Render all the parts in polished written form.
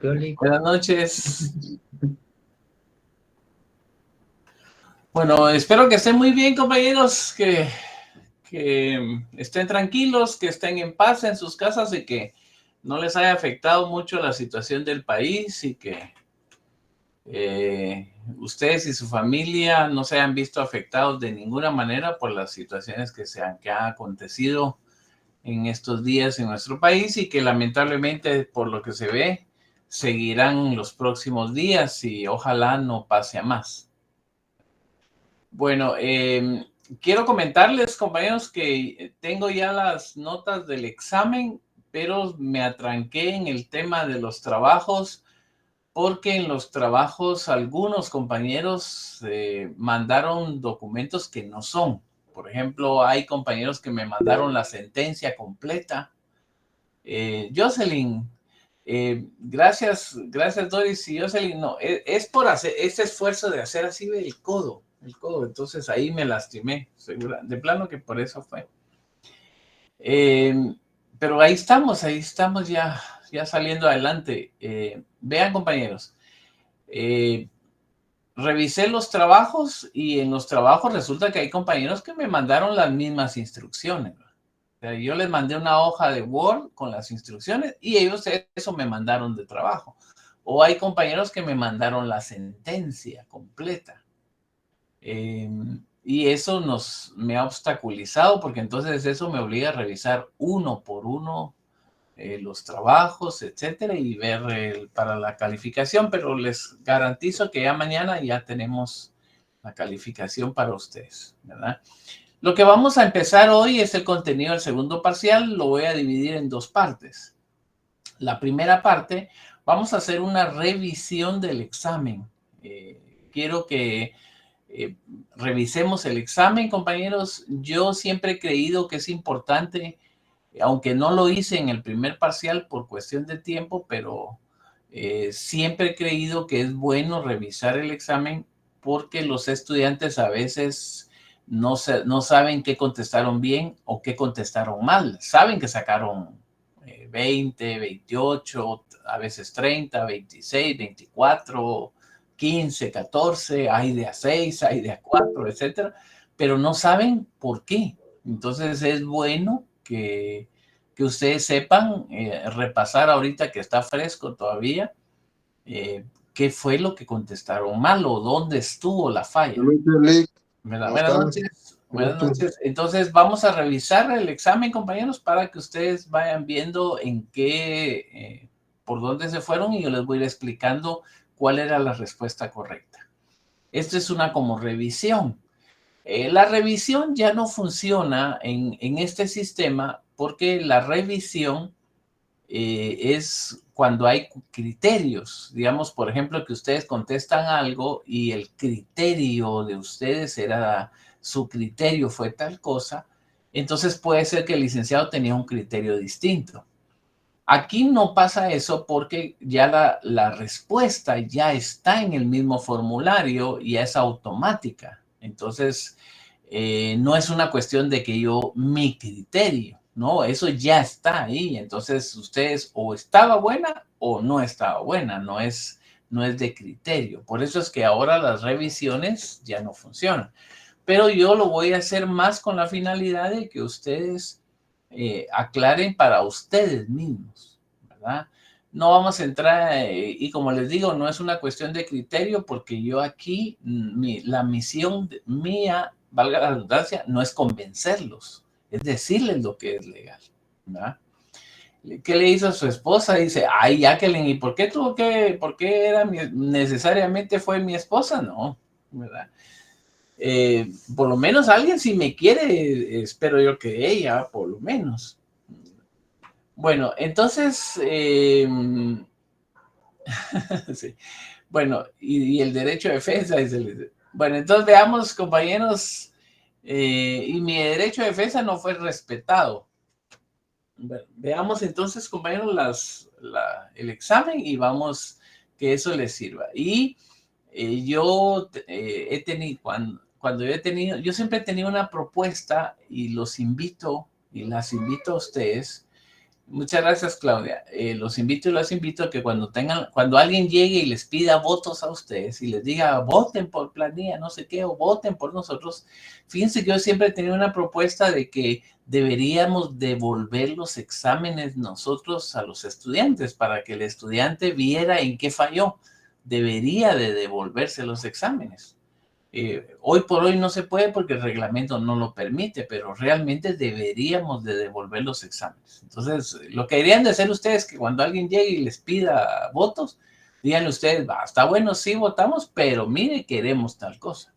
Buenas noches. Bueno, espero que estén muy bien, compañeros, que estén tranquilos, que estén en paz en sus casas y que no les haya afectado mucho la situación del país y que ustedes y su familia no se hayan visto afectados de ninguna manera por las situaciones que han acontecido en estos días en nuestro país y que lamentablemente, por lo que se ve, seguirán los próximos días y ojalá no pase a más. Bueno, quiero comentarles, compañeros, que tengo ya las notas del examen, pero me atranqué en el tema de los trabajos, porque en los trabajos algunos compañeros mandaron documentos que no son. Por ejemplo, hay compañeros que me mandaron la sentencia completa. Jocelyn, gracias Doris y Jocelyn, no, es por hacer este esfuerzo de hacer así el codo, entonces ahí me lastimé, segura, de plano que por eso fue. Pero ahí estamos ya saliendo adelante. Vean, compañeros, revisé los trabajos y en los trabajos resulta que hay compañeros que me mandaron las mismas instrucciones. O sea, yo les mandé una hoja de Word con las instrucciones y ellos eso me mandaron de trabajo. O hay compañeros que me mandaron la sentencia completa. Y eso me ha obstaculizado porque entonces eso me obliga a revisar uno por uno los trabajos, etcétera, y ver para la calificación, pero les garantizo que ya mañana ya tenemos la calificación para ustedes, ¿verdad? Lo que vamos a empezar hoy es el contenido del segundo parcial. Lo voy a dividir en dos partes. La primera parte, vamos a hacer una revisión del examen. Quiero que revisemos el examen, compañeros. Yo siempre he creído que es importante, aunque no lo hice en el primer parcial por cuestión de tiempo, pero siempre he creído que es bueno revisar el examen porque los estudiantes a veces no saben qué contestaron bien o qué contestaron mal. Saben que sacaron 20, 28, a veces 30, 26, 24, 15, 14, hay de a 6, hay de a 4, etcétera, pero no saben por qué. Entonces es bueno que ustedes sepan repasar ahorita que está fresco todavía, qué fue lo que contestaron mal o dónde estuvo la falla. Buenas noches. Buenas noches. Entonces vamos a revisar el examen, compañeros, para que ustedes vayan viendo en qué, por dónde se fueron y yo les voy a ir explicando cuál era la respuesta correcta. Esto es una como revisión. La revisión ya no funciona en este sistema porque la revisión es cuando hay criterios. Digamos, por ejemplo, que ustedes contestan algo y el criterio de ustedes era, su criterio fue tal cosa, entonces puede ser que el licenciado tenía un criterio distinto. Aquí no pasa eso porque ya la respuesta ya está en el mismo formulario y es automática. Entonces, no es una cuestión de que mi criterio, ¿no? Eso ya está ahí. Entonces, ustedes o estaba buena o no estaba buena, no es de criterio. Por eso es que ahora las revisiones ya no funcionan. Pero yo lo voy a hacer más con la finalidad de que ustedes aclaren para ustedes mismos, ¿verdad? No vamos a entrar, y como les digo, no es una cuestión de criterio, porque yo aquí, la misión mía, valga la redundancia, no es convencerlos, es decirles lo que es legal, ¿verdad? ¿Qué le hizo a su esposa? Dice, ay, Jacqueline, ¿y por qué necesariamente fue mi esposa? No, ¿verdad? Por lo menos alguien si me quiere, espero yo que ella, por lo menos. Bueno, entonces, sí. Bueno, y el derecho de defensa. Bueno, entonces veamos, compañeros, y mi derecho de defensa no fue respetado. Bueno, veamos entonces, compañeros, el examen y vamos que eso les sirva. Y yo he tenido, cuando yo siempre he tenido una propuesta y los invito y las invito a ustedes. Muchas gracias, Claudia. Los invito y los invito a que cuando alguien llegue y les pida votos a ustedes y les diga voten por planilla, no sé qué, o voten por nosotros, fíjense que yo siempre he tenido una propuesta de que deberíamos devolver los exámenes nosotros a los estudiantes para que el estudiante viera en qué falló. Debería de devolverse los exámenes. Hoy por hoy no se puede porque el reglamento no lo permite, pero realmente deberíamos de devolver los exámenes. Entonces, lo que deberían de hacer ustedes es que cuando alguien llegue y les pida votos, díganle ustedes, está bueno, sí votamos, pero mire, queremos tal cosa.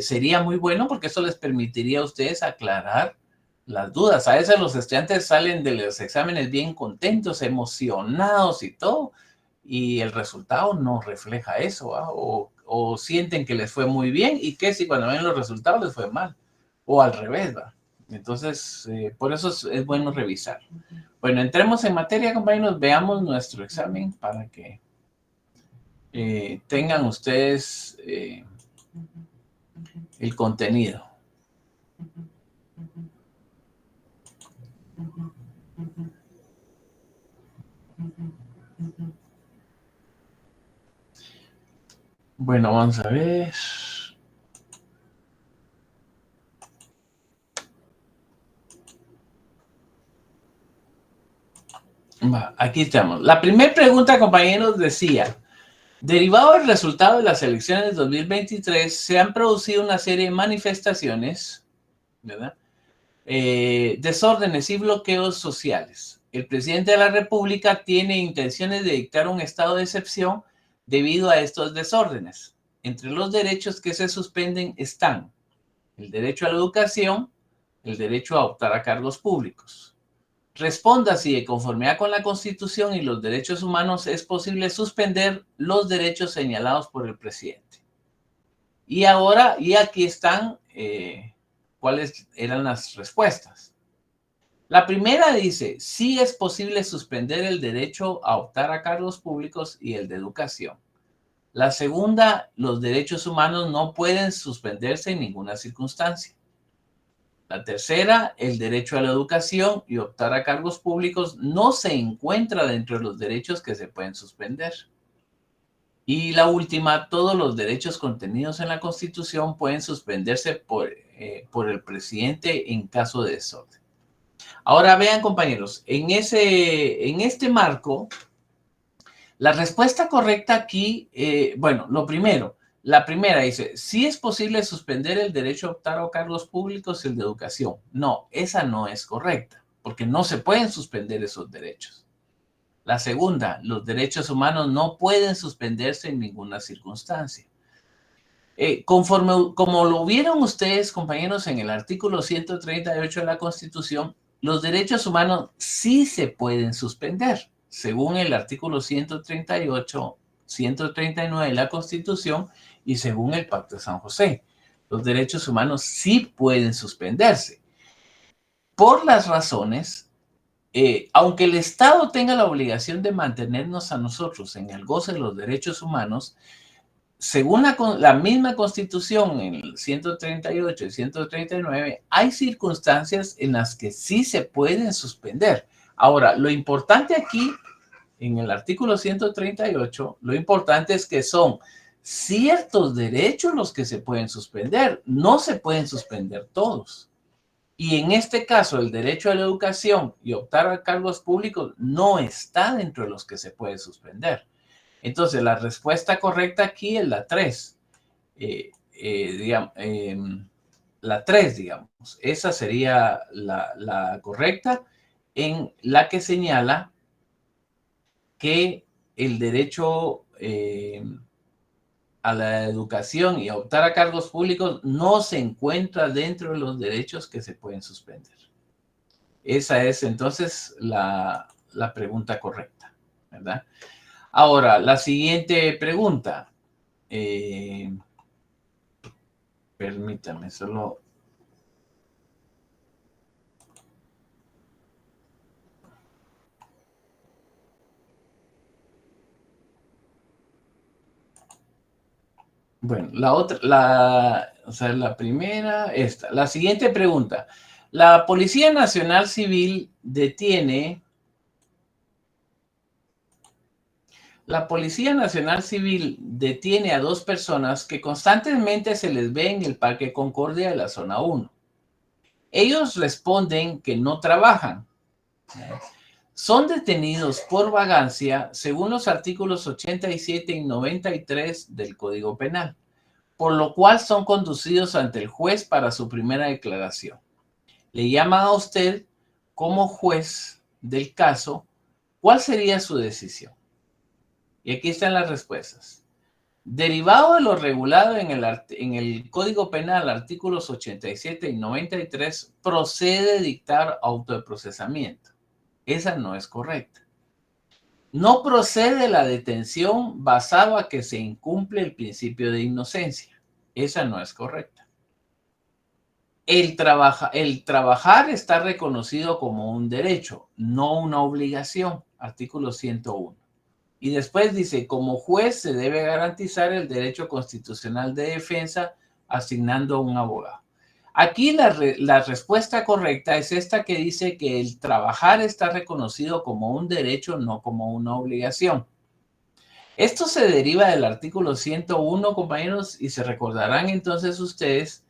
Sería muy bueno porque eso les permitiría a ustedes aclarar las dudas. A veces los estudiantes salen de los exámenes bien contentos, emocionados y todo, y el resultado no refleja eso, ¿va? O sienten que les fue muy bien y que si cuando ven los resultados les fue mal, o al revés, ¿va? Entonces, por eso es bueno revisar. Bueno, entremos en materia, compañeros, veamos nuestro examen para que tengan ustedes el contenido. Bueno, vamos a ver. Aquí estamos. La primera pregunta, compañeros, decía, derivado del resultado de las elecciones de 2023, se han producido una serie de manifestaciones, ¿verdad? Desórdenes y bloqueos sociales. El presidente de la República tiene intenciones de dictar un estado de excepción debido a estos desórdenes. Entre los derechos que se suspenden están el derecho a la educación, el derecho a optar a cargos públicos. Responda si de conformidad con la Constitución y los derechos humanos es posible suspender los derechos señalados por el presidente. Y ahora, y aquí están cuáles eran las respuestas. La primera dice, sí es posible suspender el derecho a optar a cargos públicos y el de educación. La segunda, los derechos humanos no pueden suspenderse en ninguna circunstancia. La tercera, el derecho a la educación y optar a cargos públicos no se encuentra dentro de los derechos que se pueden suspender. Y la última, todos los derechos contenidos en la Constitución pueden suspenderse por el presidente en caso de desorden. Ahora vean, compañeros, en este marco, la respuesta correcta aquí, bueno, lo primero, la primera dice, sí es posible suspender el derecho a optar a cargos públicos y el de educación. No, esa no es correcta, porque no se pueden suspender esos derechos. La segunda, los derechos humanos no pueden suspenderse en ninguna circunstancia. Como lo vieron ustedes, compañeros, en el artículo 138 de la Constitución, los derechos humanos sí se pueden suspender, según el artículo 138, 139 de la Constitución y según el Pacto de San José. Los derechos humanos sí pueden suspenderse. Por las razones, aunque el Estado tenga la obligación de mantenernos a nosotros en el goce de los derechos humanos, según la misma Constitución, en el 138 y 139, hay circunstancias en las que sí se pueden suspender. Ahora, lo importante aquí, en el artículo 138, lo importante es que son ciertos derechos los que se pueden suspender. No se pueden suspender todos. Y en este caso, el derecho a la educación y optar a cargos públicos no está dentro de los que se puede suspender. Entonces, la respuesta correcta aquí es la 3. La 3, digamos. Esa sería la correcta, en la que señala que el derecho a la educación y a optar a cargos públicos no se encuentra dentro de los derechos que se pueden suspender. Esa es entonces la pregunta correcta, ¿verdad? Ahora, la siguiente pregunta. Permítame, solo... Bueno, la primera, esta. La siguiente pregunta. La Policía Nacional Civil detiene La Policía Nacional Civil detiene a 2 personas que constantemente se les ve en el Parque Concordia de la Zona 1. Ellos responden que no trabajan. Son detenidos por vagancia según los artículos 87 y 93 del Código Penal, por lo cual son conducidos ante el juez para su primera declaración. Le llaman a usted como juez del caso. ¿Cuál sería su decisión? Y aquí están las respuestas. Derivado de lo regulado en el Código Penal, artículos 87 y 93, procede dictar auto de procesamiento. Esa no es correcta. No procede la detención basado a que se incumple el principio de inocencia. Esa no es correcta. El trabajar está reconocido como un derecho, no una obligación. Artículo 101. Y después dice, como juez se debe garantizar el derecho constitucional de defensa asignando un abogado. Aquí la respuesta correcta es esta que dice que el trabajar está reconocido como un derecho, no como una obligación. Esto se deriva del artículo 101, compañeros, y se recordarán entonces ustedes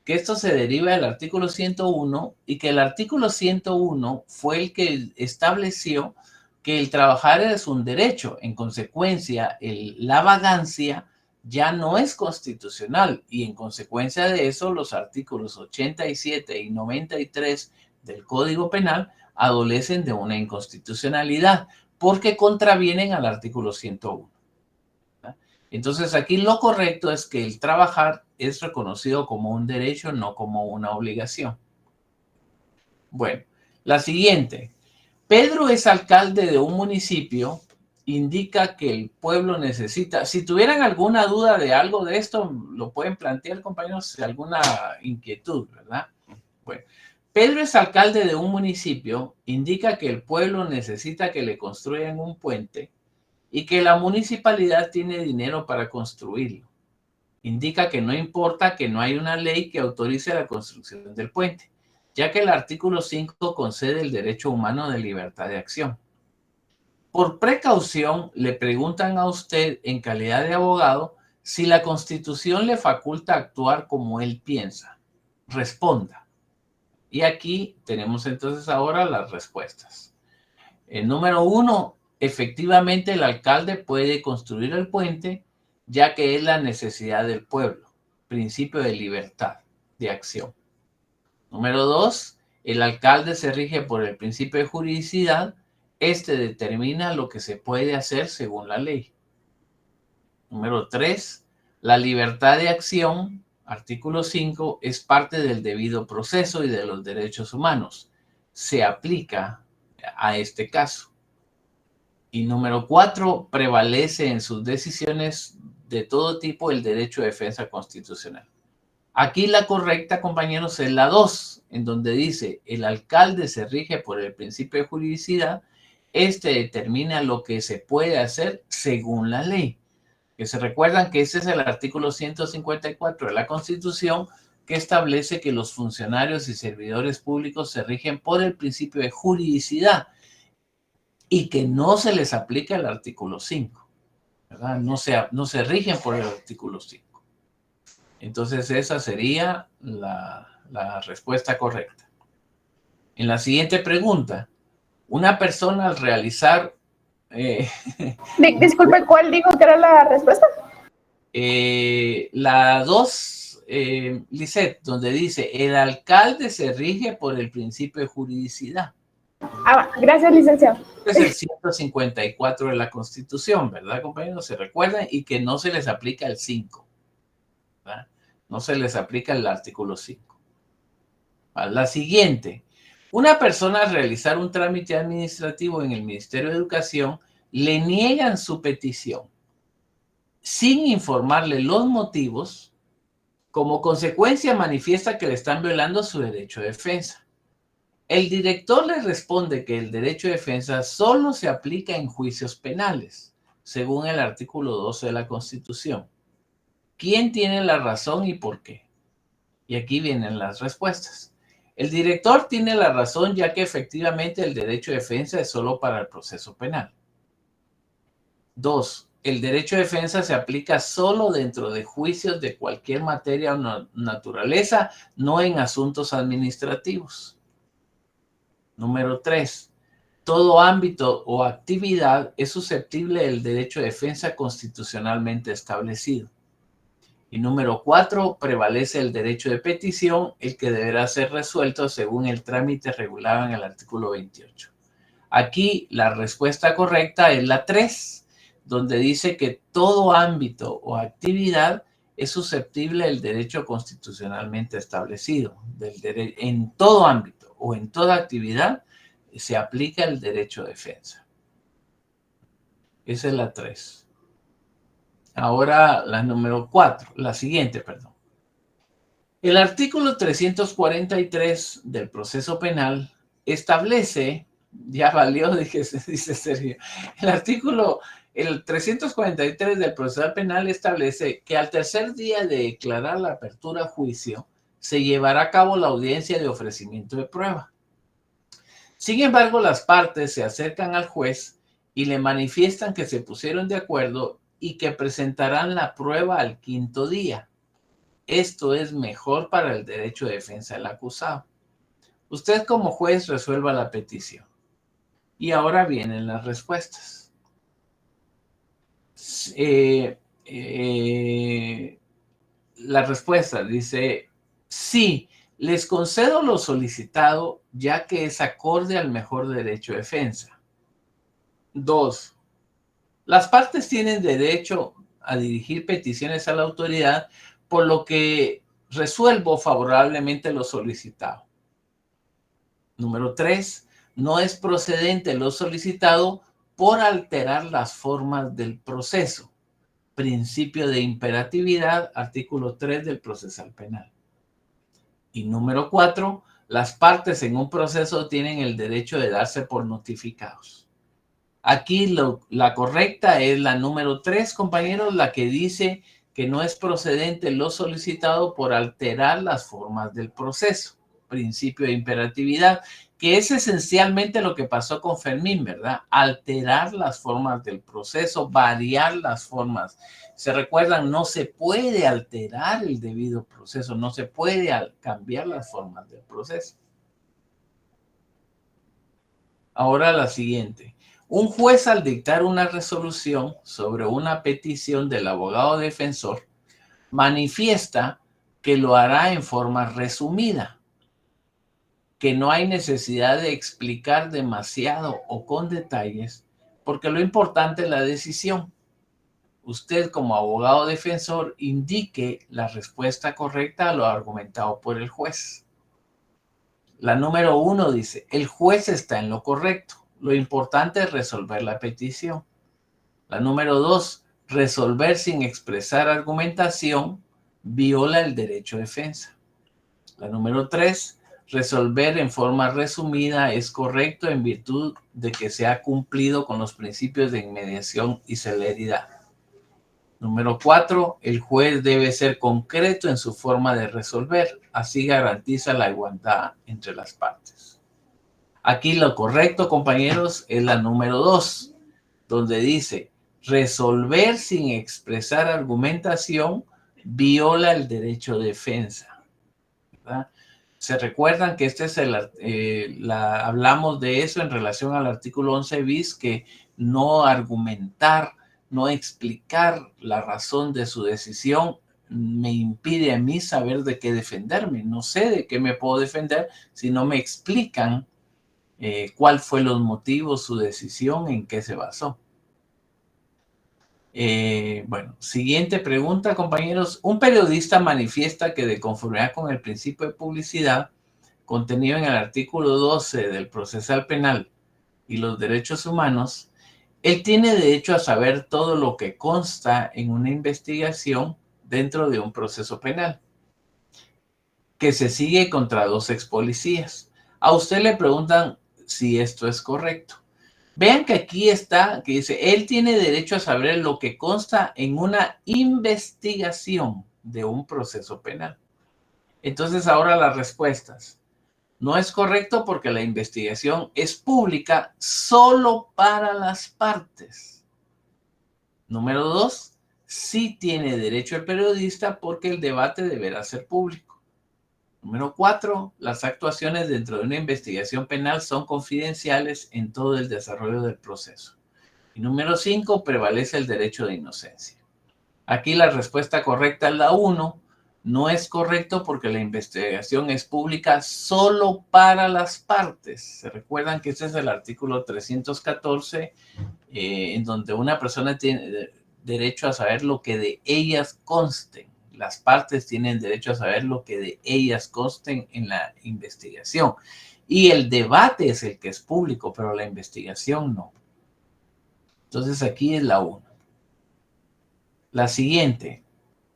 que esto se deriva del artículo 101 y que el artículo 101 fue el que estableció que el trabajar es un derecho. En consecuencia, la vagancia ya no es constitucional y en consecuencia de eso los artículos 87 y 93 del Código Penal adolecen de una inconstitucionalidad porque contravienen al artículo 101. Entonces aquí lo correcto es que el trabajar es reconocido como un derecho, no como una obligación. Bueno, la siguiente. Pedro es alcalde de un municipio, indica que el pueblo necesita. Si tuvieran alguna duda de algo de esto, lo pueden plantear, compañeros, alguna inquietud, ¿verdad? Bueno, Pedro es alcalde de un municipio, indica que el pueblo necesita que le construyan un puente y que la municipalidad tiene dinero para construirlo. Indica que no importa que no hay una ley que autorice la construcción del puente, ya que el artículo 5 concede el derecho humano de libertad de acción. Por precaución, le preguntan a usted en calidad de abogado si la Constitución le faculta actuar como él piensa. Responda. Y aquí tenemos entonces ahora las respuestas. El número 1, efectivamente el alcalde puede construir el puente ya que es la necesidad del pueblo, principio de libertad de acción. Número 2, el alcalde se rige por el principio de juridicidad. Este determina lo que se puede hacer según la ley. Número 3, la libertad de acción, artículo 5, es parte del debido proceso y de los derechos humanos. Se aplica a este caso. Y número 4, prevalece en sus decisiones de todo tipo el derecho de defensa constitucional. Aquí la correcta, compañeros, es la 2, en donde dice, el alcalde se rige por el principio de juridicidad, este determina lo que se puede hacer según la ley. Que se recuerdan que ese es el artículo 154 de la Constitución, que establece que los funcionarios y servidores públicos se rigen por el principio de juridicidad y que no se les aplica el artículo 5, ¿verdad? No se rigen por el artículo 5. Entonces esa sería la respuesta correcta. En la siguiente pregunta, una persona al realizar... Disculpe, ¿cuál dijo que era la respuesta? La 2, Lisette, donde dice, el alcalde se rige por el principio de juridicidad. Gracias, licenciado. Es el 154 de la Constitución, ¿verdad, compañeros? Se recuerdan y que no se les aplica el 5, ¿verdad? No se les aplica el artículo 5. La siguiente. Una persona al realizar un trámite administrativo en el Ministerio de Educación le niegan su petición sin informarle los motivos. Como consecuencia manifiesta que le están violando su derecho de defensa. El director le responde que el derecho de defensa solo se aplica en juicios penales, según el artículo 12 de la Constitución. ¿Quién tiene la razón y por qué? Y aquí vienen las respuestas. El director tiene la razón ya que efectivamente el derecho de defensa es solo para el proceso penal. 2. El derecho de defensa se aplica solo dentro de juicios de cualquier materia o naturaleza, no en asuntos administrativos. Número 3. Todo ámbito o actividad es susceptible del derecho de defensa constitucionalmente establecido. Y número 4, prevalece el derecho de petición, el que deberá ser resuelto según el trámite regulado en el artículo 28. Aquí la respuesta correcta es la 3, donde dice que todo ámbito o actividad es susceptible del derecho constitucionalmente establecido. En todo ámbito o en toda actividad se aplica el derecho de defensa. Esa es la 3. Ahora la número 4, la siguiente, perdón. El artículo 343 del proceso penal establece, ya valió, dice Sergio, el 343 del proceso penal establece que al tercer día de declarar la apertura a juicio, se llevará a cabo la audiencia de ofrecimiento de prueba. Sin embargo, las partes se acercan al juez y le manifiestan que se pusieron de acuerdo y que presentarán la prueba al quinto día. Esto es mejor para el derecho de defensa del acusado. Usted como juez resuelva la petición. Y ahora vienen las respuestas. La respuesta dice, sí, les concedo lo solicitado ya que es acorde al mejor derecho de defensa. 2. Las partes tienen derecho a dirigir peticiones a la autoridad, por lo que resuelvo favorablemente lo solicitado. Número 3. No es procedente lo solicitado por alterar las formas del proceso. Principio de imperatividad, artículo 3 del procesal penal. Y número 4. Las partes en un proceso tienen el derecho de darse por notificados. Aquí la correcta es la número 3, compañeros, la que dice que no es procedente lo solicitado por alterar las formas del proceso. Principio de imperatividad, que es esencialmente lo que pasó con Fermín, ¿verdad? Alterar las formas del proceso, variar las formas. Se recuerdan, no se puede alterar el debido proceso, no se puede cambiar las formas del proceso. Ahora la siguiente. Un juez, al dictar una resolución sobre una petición del abogado defensor, manifiesta que lo hará en forma resumida, que no hay necesidad de explicar demasiado o con detalles, porque lo importante es la decisión. Usted, como abogado defensor, indique la respuesta correcta a lo argumentado por el juez. La número 1 dice, el juez está en lo correcto. Lo importante es resolver la petición. La número 2, resolver sin expresar argumentación viola el derecho de defensa. La número 3, resolver en forma resumida es correcto en virtud de que se ha cumplido con los principios de inmediación y celeridad. Número 4, el juez debe ser concreto en su forma de resolver, así garantiza la igualdad entre las partes. Aquí lo correcto, compañeros, es la número 2, donde dice, resolver sin expresar argumentación viola el derecho de defensa, ¿verdad? Se recuerdan que este es hablamos de eso en relación al artículo 11 bis, que no argumentar, no explicar la razón de su decisión me impide a mí saber de qué defenderme. No sé de qué me puedo defender si no me explican cuál fue los motivos, su decisión, en qué se basó. Bueno, siguiente pregunta, compañeros. Un periodista manifiesta que de conformidad con el principio de publicidad contenido en el artículo 12 del procesal penal y los derechos humanos, él tiene derecho a saber todo lo que consta en una investigación dentro de un proceso penal que se sigue contra 2 expolicías. A usted le preguntan si esto es correcto. Vean que aquí está, que dice, él tiene derecho a saber lo que consta en una investigación de un proceso penal. Entonces, ahora las respuestas. No es correcto porque la investigación es pública solo para las partes. Número 2, sí tiene derecho el periodista porque el debate deberá ser público. Número 4, las actuaciones dentro de una investigación penal son confidenciales en todo el desarrollo del proceso. Y número 5, prevalece el derecho de inocencia. Aquí la respuesta correcta es la 1. No es correcto porque la investigación es pública solo para las partes. Se recuerdan que este es el artículo 314, en donde una persona tiene derecho a saber lo que de ellas consten. Las partes tienen derecho a saber lo que de ellas consten en la investigación. Y el debate es el que es público, pero la investigación no. Entonces aquí es la 1. La siguiente.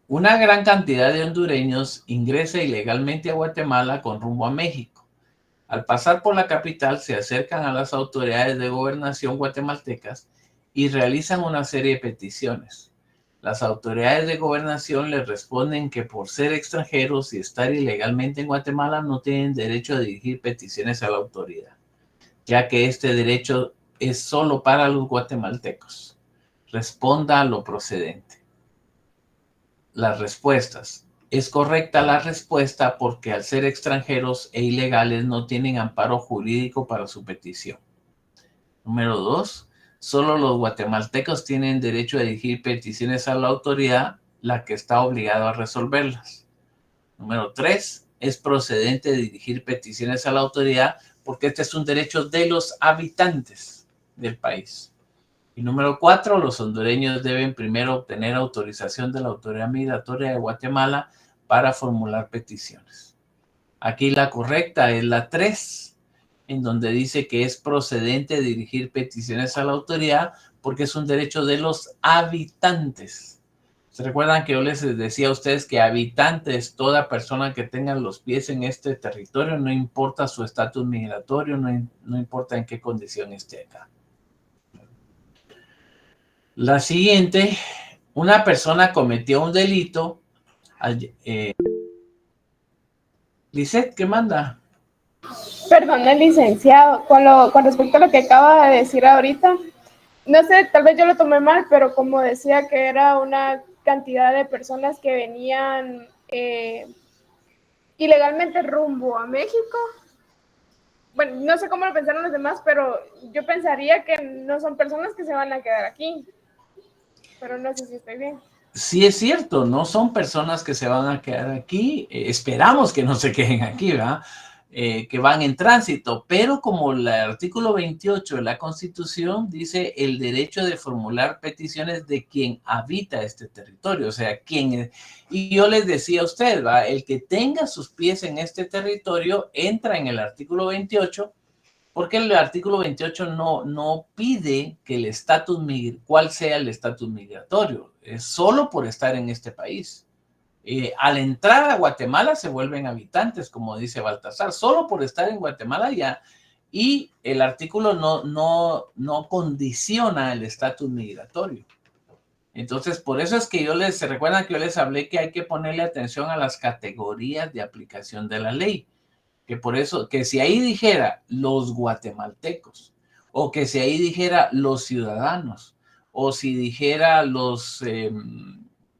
Una gran cantidad de hondureños ingresa ilegalmente a Guatemala con rumbo a México. Al pasar por la capital, se acercan a las autoridades de gobernación guatemaltecas y realizan una serie de peticiones. Las autoridades de gobernación les responden que por ser extranjeros y estar ilegalmente en Guatemala no tienen derecho a dirigir peticiones a la autoridad, ya que este derecho es solo para los guatemaltecos. Responda a lo procedente. Las respuestas. Es correcta la respuesta porque al ser extranjeros e ilegales no tienen amparo jurídico para su petición. Número 2. Solo los guatemaltecos tienen derecho a dirigir peticiones a la autoridad, la que está obligada a resolverlas. Número 3. Es procedente dirigir peticiones a la autoridad porque este es un derecho de los habitantes del país. Y número 4, los hondureños deben primero obtener autorización de la Autoridad Migratoria de Guatemala para formular peticiones. Aquí la correcta es la 3, en donde dice que es procedente dirigir peticiones a la autoridad porque es un derecho de los habitantes. ¿Se recuerdan que yo les decía a ustedes que habitantes, toda persona que tenga los pies en este territorio, no importa su estatus migratorio, no importa en qué condición esté acá? La siguiente, una persona cometió un delito. Lisette, ¿qué manda? Perdón, el licenciado, con respecto a lo que acaba de decir ahorita, no sé, tal vez yo lo tomé mal, pero como decía que era una cantidad de personas que venían ilegalmente rumbo a México, bueno, no sé cómo lo pensaron los demás, pero yo pensaría que no son personas que se van a quedar aquí, pero no sé si estoy bien. Sí es cierto, no son personas que se van a quedar aquí, esperamos que no se queden aquí, ¿verdad? Que van en tránsito, pero como el artículo 28 de la Constitución dice el derecho de formular peticiones de quien habita este territorio, o sea, y yo les decía a usted, ¿va? El que tenga sus pies en este territorio entra en el artículo 28, porque el artículo 28 no pide que el estatus, cuál sea el estatus migratorio, es solo por estar en este país. Al entrar a Guatemala se vuelven habitantes, como dice Baltasar, solo por estar en Guatemala ya, y el artículo no condiciona el estatus migratorio. Entonces, por eso es que se recuerdan que yo les hablé que hay que ponerle atención a las categorías de aplicación de la ley. Que por eso, que si ahí dijera los guatemaltecos, o que si ahí dijera los ciudadanos, o si dijera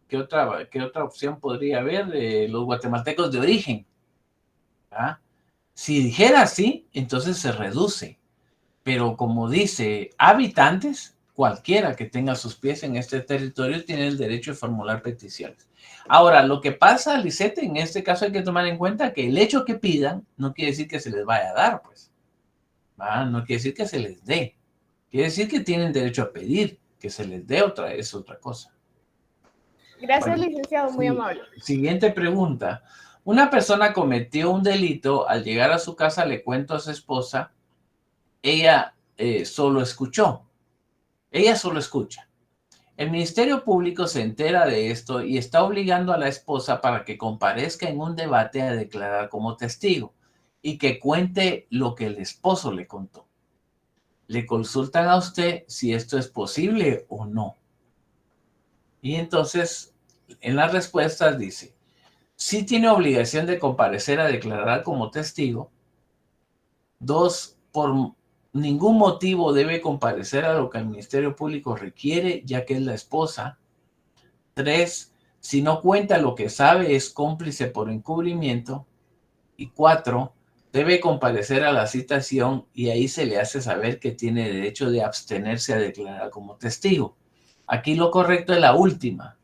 ¿qué otra opción podría haber? Los guatemaltecos de origen. ¿Ah? Si dijera así, entonces se reduce. Pero como dice habitantes, cualquiera que tenga sus pies en este territorio tiene el derecho de formular peticiones. Ahora, lo que pasa, Lisette, en este caso hay que tomar en cuenta que el hecho que pidan no quiere decir que se les vaya a dar, pues. No quiere decir que se les dé. Quiere decir que tienen derecho a pedir, que se les dé es otra cosa. Gracias, Bueno, licenciado, muy amable. Siguiente pregunta. Una persona cometió un delito, al llegar a su casa le cuento a su esposa, ella solo escuchó. Ella solo escucha. El Ministerio Público se entera de esto y está obligando a la esposa para que comparezca en un debate a declarar como testigo y que cuente lo que el esposo le contó. Le consultan a usted si esto es posible o no. Y entonces, en las respuestas dice, sí tiene obligación de comparecer a declarar como testigo. 2, ningún motivo debe comparecer a lo que el Ministerio Público requiere, ya que es la esposa. 3, si no cuenta lo que sabe, es cómplice por encubrimiento. Y 4, debe comparecer a la citación y ahí se le hace saber que tiene derecho de abstenerse a declarar como testigo. Aquí lo correcto es la última,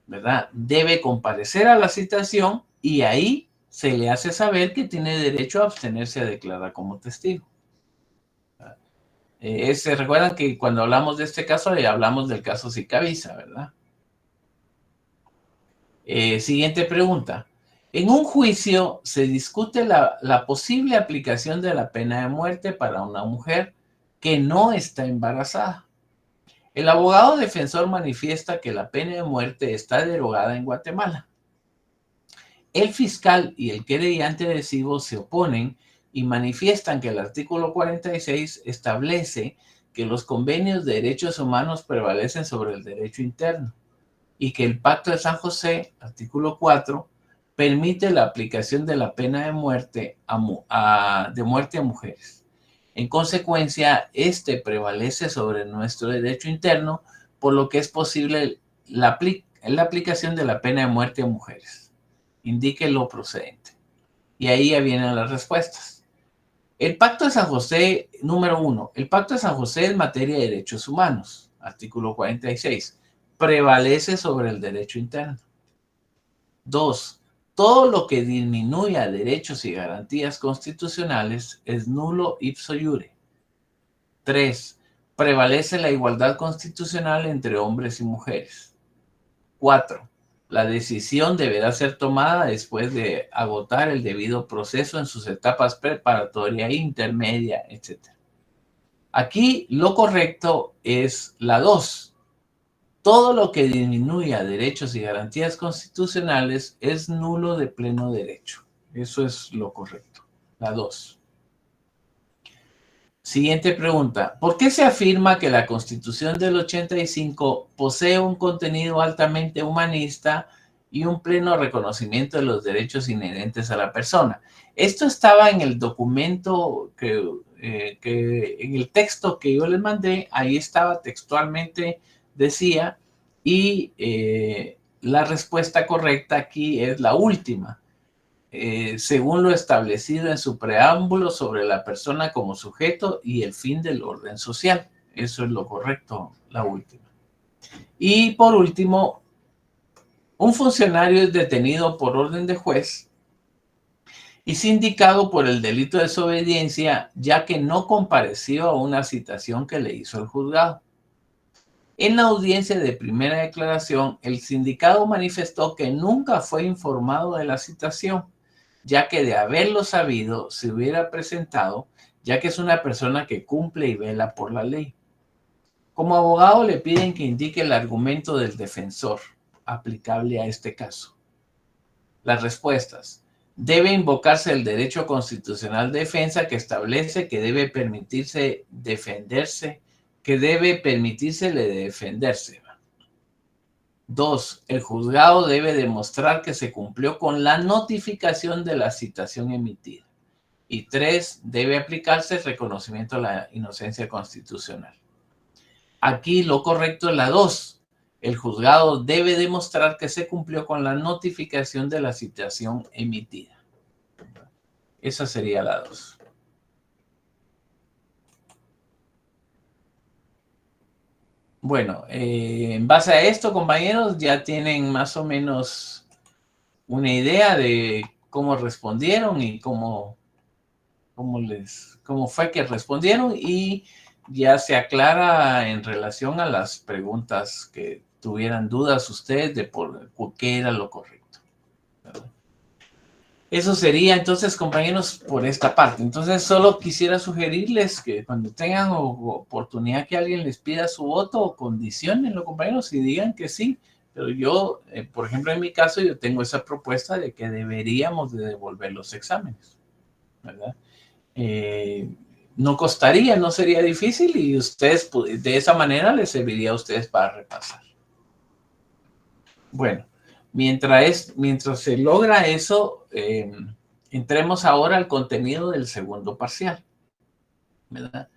¿verdad? Debe comparecer a la citación y ahí se le hace saber que tiene derecho a abstenerse a declarar como testigo. Se recuerdan que cuando hablamos de este caso, hablamos del caso Sicavisa, ¿verdad? Siguiente pregunta. En un juicio se discute la posible aplicación de la pena de muerte para una mujer que no está embarazada. El abogado defensor manifiesta que la pena de muerte está derogada en Guatemala. El fiscal y el querellante adhesivo se oponen y manifiestan que el artículo 46 establece que los convenios de derechos humanos prevalecen sobre el derecho interno y que el Pacto de San José, artículo 4, permite la aplicación de la pena de muerte a mujeres. En consecuencia, este prevalece sobre nuestro derecho interno, por lo que es posible la aplicación de la pena de muerte a mujeres. Indique lo procedente. Y ahí ya vienen las respuestas. El Pacto de San José, número 1. El Pacto de San José en materia de derechos humanos, artículo 46. Prevalece sobre el derecho interno. 2. Todo lo que disminuya derechos y garantías constitucionales es nulo ipso iure. 3. Prevalece la igualdad constitucional entre hombres y mujeres. 4. La decisión deberá ser tomada después de agotar el debido proceso en sus etapas preparatoria, intermedia, etc. Aquí lo correcto es la 2. Todo lo que disminuya derechos y garantías constitucionales es nulo de pleno derecho. Eso es lo correcto. La 2. Siguiente pregunta. ¿Por qué se afirma que la Constitución del 85 posee un contenido altamente humanista y un pleno reconocimiento de los derechos inherentes a la persona? Esto estaba en el documento en el texto que yo les mandé, ahí estaba textualmente, decía, y la respuesta correcta aquí es la última. Según lo establecido en su preámbulo sobre la persona como sujeto y el fin del orden social. Eso es lo correcto, la última. Y por último, un funcionario es detenido por orden de juez y sindicado por el delito de desobediencia, ya que no compareció a una citación que le hizo el juzgado. En la audiencia de primera declaración, el sindicado manifestó que nunca fue informado de la citación, ya que de haberlo sabido se hubiera presentado, ya que es una persona que cumple y vela por la ley. Como abogado le piden que indique el argumento del defensor aplicable a este caso. Las respuestas. Debe invocarse el derecho constitucional de defensa que establece que debe permitírsele defenderse. 2. El juzgado debe demostrar que se cumplió con la notificación de la citación emitida. Y 3. Debe aplicarse el reconocimiento de la inocencia constitucional. Aquí lo correcto es la 2. El juzgado debe demostrar que se cumplió con la notificación de la citación emitida. Esa sería la 2. Bueno, en base a esto, compañeros, ya tienen más o menos una idea de cómo respondieron y cómo fue que respondieron, y ya se aclara en relación a las preguntas que tuvieran dudas ustedes de por qué era lo correcto, ¿verdad? Eso sería entonces, compañeros, por esta parte. Entonces, solo quisiera sugerirles que cuando tengan oportunidad que alguien les pida su voto, condiciónenlo, compañeros, y digan que sí. Pero yo, por ejemplo, en mi caso, yo tengo esa propuesta de que deberíamos de devolver los exámenes, ¿verdad? No costaría, no sería difícil, y ustedes, de esa manera, les serviría a ustedes para repasar. Bueno. Mientras se logra eso, entremos ahora al contenido del segundo parcial. ¿verdad?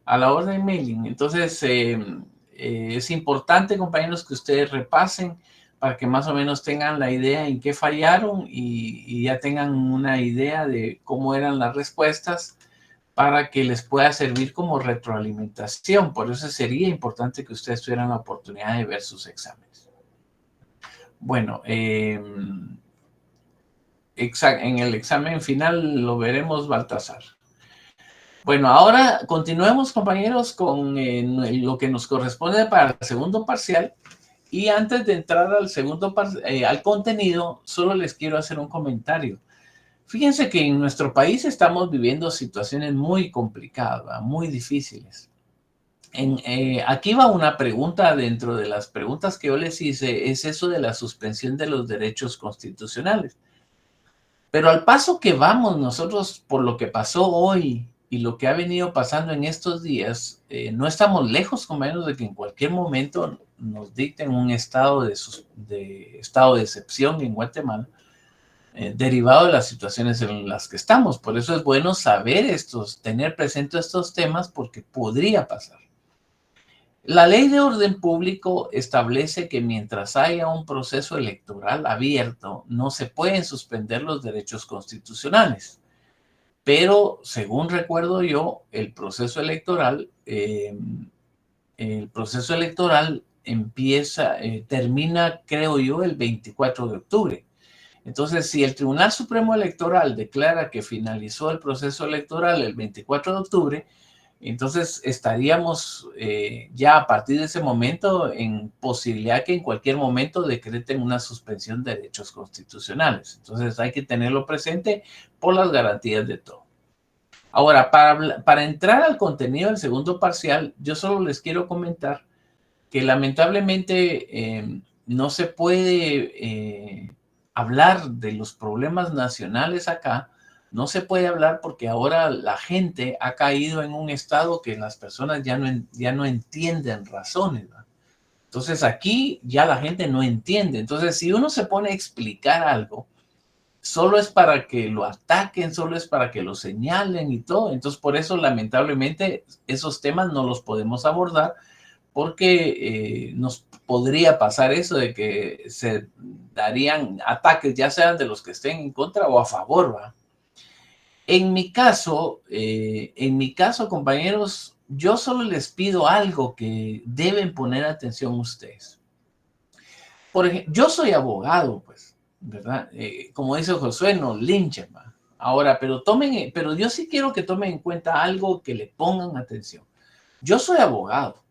A la hora de mailing. Entonces, es importante, compañeros, que ustedes repasen para que más o menos tengan la idea en qué fallaron y ya tengan una idea de cómo eran las respuestas para que les pueda servir como retroalimentación. Por eso sería importante que ustedes tuvieran la oportunidad de ver sus exámenes. Bueno, en el examen final lo veremos, Baltasar. Bueno, ahora continuemos, compañeros, con lo que nos corresponde para el segundo parcial. Y antes de entrar al contenido, solo les quiero hacer un comentario. Fíjense que en nuestro país estamos viviendo situaciones muy complicadas, muy difíciles. Aquí va una pregunta dentro de las preguntas que yo les hice, es eso de la suspensión de los derechos constitucionales. Pero al paso que vamos nosotros por lo que pasó hoy y lo que ha venido pasando en estos días, no estamos lejos, con menos de que en cualquier momento nos dicten un estado de excepción en Guatemala, derivado de las situaciones en las que estamos. Por eso es bueno saber tener presente estos temas, porque podría pasar. La Ley de Orden Público establece que mientras haya un proceso electoral abierto, no se pueden suspender los derechos constitucionales. Pero, según recuerdo yo, el proceso electoral termina, creo yo, el 24 de octubre. Entonces, si el Tribunal Supremo Electoral declara que finalizó el proceso electoral el 24 de octubre, entonces estaríamos ya a partir de ese momento en posibilidad que en cualquier momento decreten una suspensión de derechos constitucionales. Entonces hay que tenerlo presente por las garantías de todo. Ahora, para entrar al contenido del segundo parcial, yo solo les quiero comentar que lamentablemente no se puede hablar de los problemas nacionales acá. No se puede hablar porque ahora la gente ha caído en un estado que las personas ya no entienden razones, ¿verdad? Entonces aquí ya la gente no entiende. Entonces si uno se pone a explicar algo, solo es para que lo ataquen, solo es para que lo señalen y todo. Entonces por eso lamentablemente esos temas no los podemos abordar, porque nos podría pasar eso de que se darían ataques, ya sean de los que estén en contra o a favor, ¿va? En mi caso, compañeros, yo solo les pido algo que deben poner atención ustedes. Por ejemplo, yo soy abogado, pues, ¿verdad? Como dice Josué, no linchen, ¿va? Ahora, pero yo sí quiero que tomen en cuenta algo, que le pongan atención. Yo soy abogado,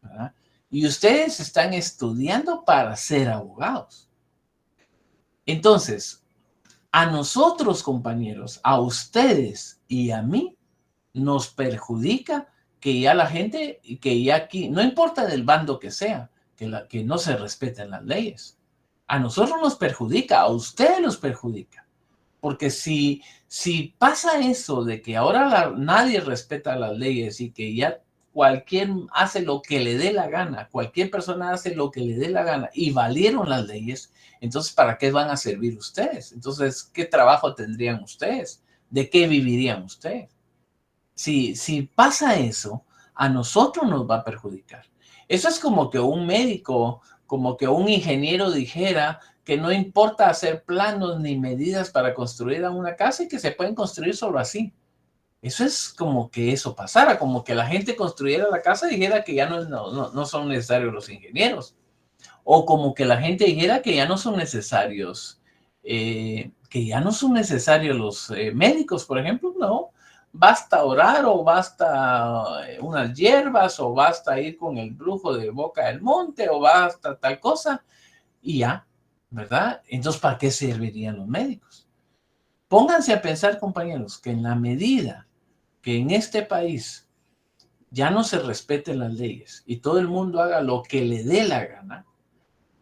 ¿verdad? Y ustedes están estudiando para ser abogados. Entonces, a nosotros, compañeros, a ustedes y a mí, nos perjudica que ya la gente, que ya aquí, no importa del bando que sea, que no se respeten las leyes. A nosotros nos perjudica, a ustedes los perjudica. Porque si pasa eso de que ahora nadie respeta las leyes y que ya cualquier hace lo que le dé la gana, cualquier persona hace lo que le dé la gana y valieron las leyes, entonces ¿para qué van a servir ustedes? Entonces, ¿qué trabajo tendrían ustedes? ¿De qué vivirían ustedes? Si pasa eso, a nosotros nos va a perjudicar. Eso es como que un médico, como que un ingeniero dijera que no importa hacer planos ni medidas para construir una casa y que se pueden construir solo así. Eso es como que eso pasara, como que la gente construyera la casa y dijera que ya no son necesarios los ingenieros. O como que la gente dijera que ya no son necesarios, los médicos, por ejemplo. No, basta orar o basta unas hierbas o basta ir con el brujo de Boca del Monte o basta tal cosa y ya, ¿verdad? Entonces, ¿para qué servirían los médicos? Pónganse a pensar, compañeros, que en la medida que en este país ya no se respeten las leyes y todo el mundo haga lo que le dé la gana,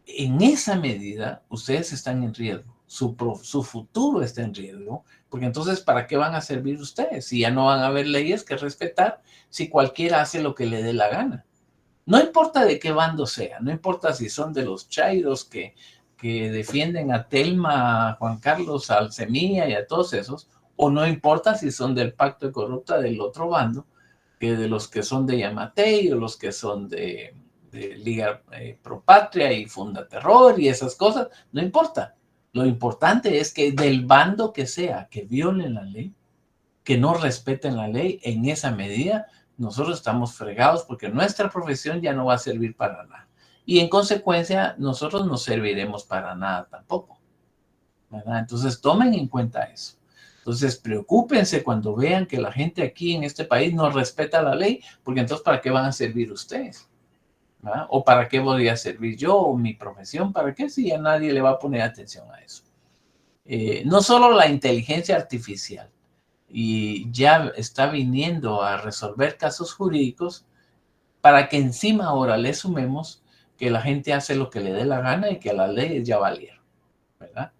en esa medida ustedes están en riesgo, su futuro está en riesgo, porque entonces ¿para qué van a servir ustedes? Si ya no van a haber leyes que respetar, si cualquiera hace lo que le dé la gana. No importa de qué bando sea, no importa si son de los chairos que defienden a Telma, a Juan Carlos, al Semilla y a todos esos, o no importa si son del pacto de corrupta del otro bando, que de los que son de Yamatei o los que son de Liga Pro Patria y Funda Terror y esas cosas, no importa. Lo importante es que del bando que sea, que violen la ley, que no respeten la ley, en esa medida nosotros estamos fregados porque nuestra profesión ya no va a servir para nada. Y en consecuencia, nosotros no serviremos para nada tampoco, ¿verdad? Entonces, tomen en cuenta eso. Entonces, preocúpense cuando vean que la gente aquí en este país no respeta la ley, porque entonces, ¿para qué van a servir ustedes? ¿Verdad? ¿O para qué voy a servir yo o mi profesión? ¿Para qué si a nadie le va a poner atención a eso? No solo la inteligencia artificial, y ya está viniendo a resolver casos jurídicos para que encima ahora le sumemos que la gente hace lo que le dé la gana y que las leyes ya valieron, ¿verdad?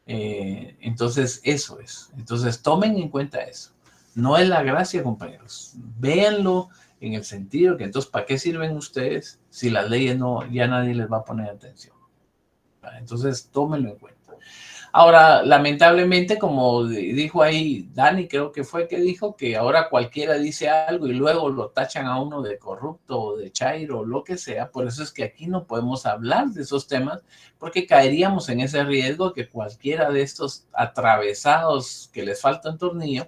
Entonces, eso es. Entonces, tomen en cuenta eso. No es la gracia, compañeros. Véanlo en el sentido que entonces, ¿para qué sirven ustedes si las leyes no, ya nadie les va a poner atención? Entonces, tómenlo en cuenta. Ahora, lamentablemente, como dijo ahí Dani, creo que fue que dijo que ahora cualquiera dice algo y luego lo tachan a uno de corrupto o de chairo o lo que sea. Por eso es que aquí no podemos hablar de esos temas porque caeríamos en ese riesgo que cualquiera de estos atravesados que les falta un tornillo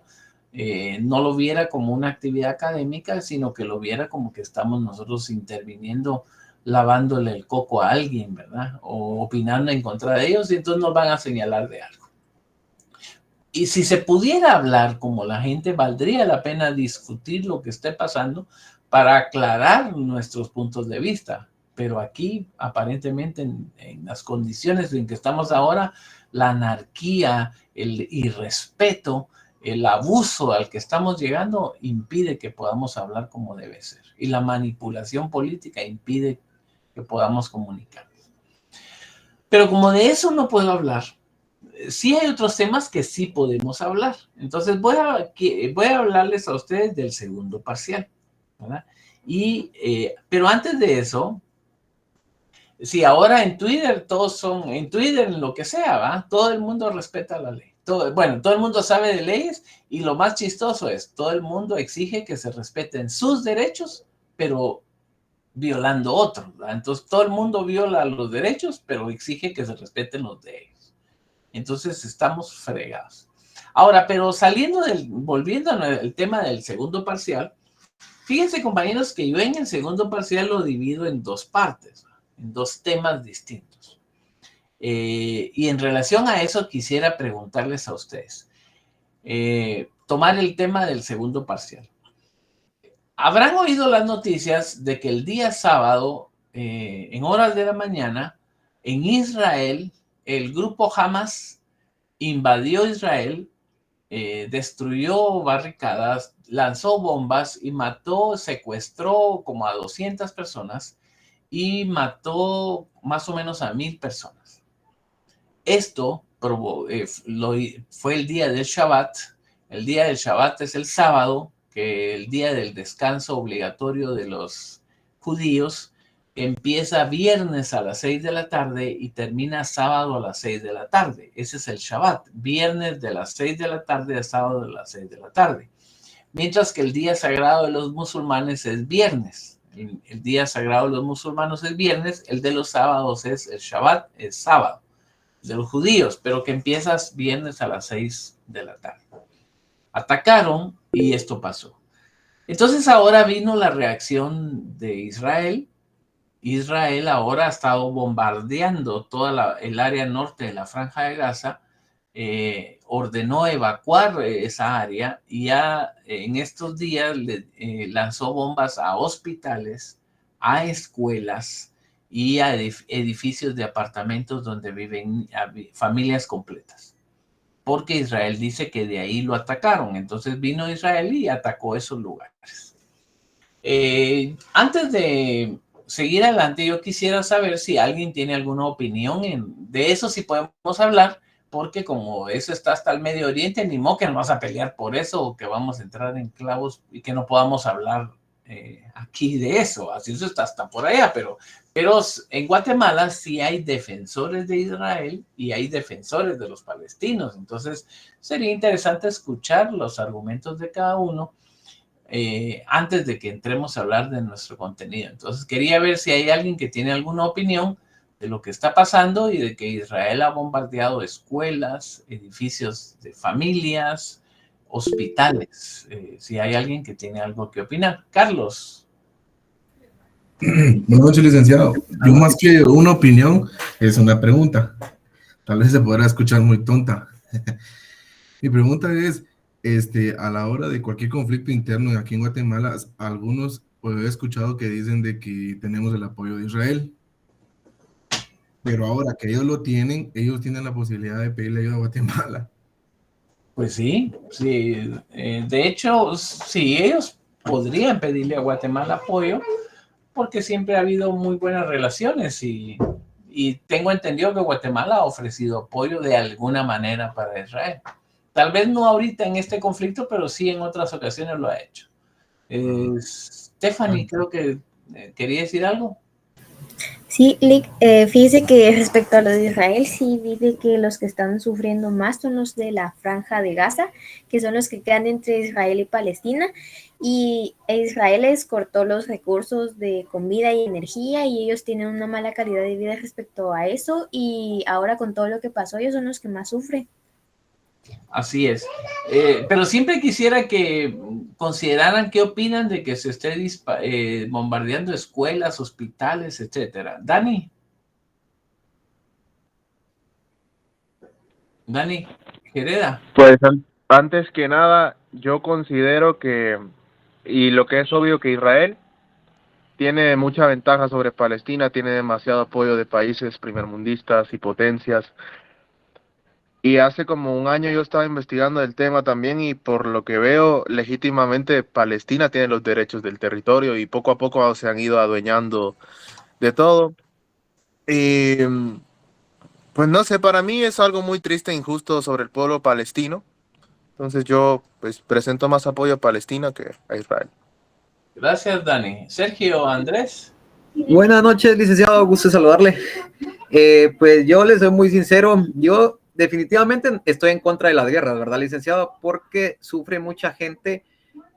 no lo viera como una actividad académica, sino que lo viera como que estamos nosotros interviniendo, lavándole el coco a alguien, ¿verdad? O opinando en contra de ellos y entonces nos van a señalar de algo. Y si se pudiera hablar como la gente, valdría la pena discutir lo que esté pasando para aclarar nuestros puntos de vista. Pero aquí, aparentemente, en las condiciones en que estamos ahora, la anarquía, el irrespeto, el abuso al que estamos llegando impide que podamos hablar como debe ser. Y la manipulación política impide que podamos comunicar. Pero como de eso no puedo hablar, sí hay otros temas que sí podemos hablar. Entonces voy a hablarles a ustedes del segundo parcial, ¿verdad? Pero antes de eso, si ahora en Twitter todos son, en Twitter en lo que sea, ¿va? Todo el mundo respeta la ley. Todo el mundo sabe de leyes y lo más chistoso es, todo el mundo exige que se respeten sus derechos, pero violando otros, ¿verdad? Entonces todo el mundo viola los derechos, pero exige que se respeten los de ellos. Entonces estamos fregados. Ahora, pero volviendo al tema del segundo parcial, fíjense, compañeros, que yo en el segundo parcial lo divido en dos partes, en dos temas distintos. Y en relación a eso quisiera preguntarles a ustedes, tomar el tema del segundo parcial. Habrán oído las noticias de que el día sábado, en horas de la mañana, en Israel, el grupo Hamas invadió Israel, destruyó barricadas, lanzó bombas y secuestró como a 200 personas y mató más o menos a 1000 personas. Esto fue el día del Shabbat. El día del Shabbat es el sábado, que el día del descanso obligatorio de los judíos empieza viernes a las 6 de la tarde y termina sábado a las 6 de la tarde. Ese es el Shabbat, viernes de las 6 de la tarde a sábado de las 6 de la tarde. Mientras que el día sagrado de los musulmanes es viernes. El día sagrado de los musulmanes es viernes, el de los sábados es el Shabbat, es sábado. De los judíos, pero que empiezas viernes a las 6 de la tarde. Atacaron y esto pasó. Entonces ahora vino la reacción de Israel. Israel ahora ha estado bombardeando toda el área norte de la Franja de Gaza, ordenó evacuar esa área y ya en estos días lanzó bombas a hospitales, a escuelas y a edificios de apartamentos donde viven familias completas. Porque Israel dice que de ahí lo atacaron. Entonces vino Israel y atacó esos lugares. Antes de seguir adelante, yo quisiera saber si alguien tiene alguna opinión de eso, si podemos hablar, porque como eso está hasta el Medio Oriente, ni modo que nos vamos a pelear por eso o que vamos a entrar en clavos y que no podamos hablar aquí de eso. Así eso está hasta por allá, pero en Guatemala sí hay defensores de Israel y hay defensores de los palestinos. Entonces sería interesante escuchar los argumentos de cada uno. antes de que entremos a hablar de nuestro contenido. Entonces quería ver si hay alguien que tiene alguna opinión de lo que está pasando y de que Israel ha bombardeado escuelas, edificios de familias, hospitales. Si hay alguien que tiene algo que opinar. Carlos. Buenas noches, licenciado. Yo más que una opinión, es una pregunta. Tal vez se podrá escuchar muy tonta. Mi pregunta es, a la hora de cualquier conflicto interno aquí en Guatemala, algunos pues, he escuchado que dicen de que tenemos el apoyo de Israel, pero ahora que ellos tienen la posibilidad de pedirle ayuda a Guatemala. Pues sí, sí. De hecho, sí, ellos podrían pedirle a Guatemala apoyo porque siempre ha habido muy buenas relaciones y tengo entendido que Guatemala ha ofrecido apoyo de alguna manera para Israel. Tal vez no ahorita en este conflicto, pero sí en otras ocasiones lo ha hecho. Stephanie, creo que quería decir algo. Sí, Lick, fíjese que respecto a lo de Israel, sí dice que los que están sufriendo más son los de la Franja de Gaza, que son los que quedan entre Israel y Palestina, y Israel les cortó los recursos de comida y energía, y ellos tienen una mala calidad de vida respecto a eso, y ahora con todo lo que pasó, ellos son los que más sufren. Así es. Pero siempre quisiera que consideraran qué opinan de que se esté bombardeando escuelas, hospitales, etcétera. Dani. Dani, Gereda. Pues antes que nada, yo considero que, y lo que es obvio, que Israel tiene mucha ventaja sobre Palestina, tiene demasiado apoyo de países primermundistas y potencias. Y hace como un año yo estaba investigando el tema también y por lo que veo, legítimamente Palestina tiene los derechos del territorio y poco a poco se han ido adueñando de todo. Y pues no sé, para mí es algo muy triste e injusto sobre el pueblo palestino. Entonces yo pues presento más apoyo a Palestina que a Israel. Gracias, Dani. Sergio, Andrés. Buenas noches, licenciado, gusto saludarle. Pues yo les soy muy sincero, yo definitivamente estoy en contra de las guerras, ¿verdad, licenciado? Porque sufre mucha gente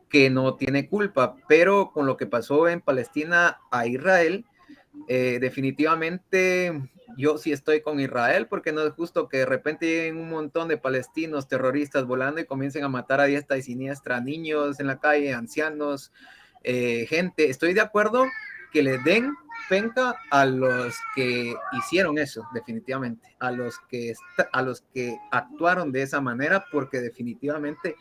que no tiene culpa, pero con lo que pasó en Palestina a Israel, definitivamente yo sí estoy con Israel, porque no es justo que de repente lleguen un montón de palestinos terroristas volando y comiencen a matar a diestra y siniestra, niños en la calle, ancianos, gente. Estoy de acuerdo que le den penca a los que hicieron eso, definitivamente, a los que actuaron de esa manera, porque definitivamente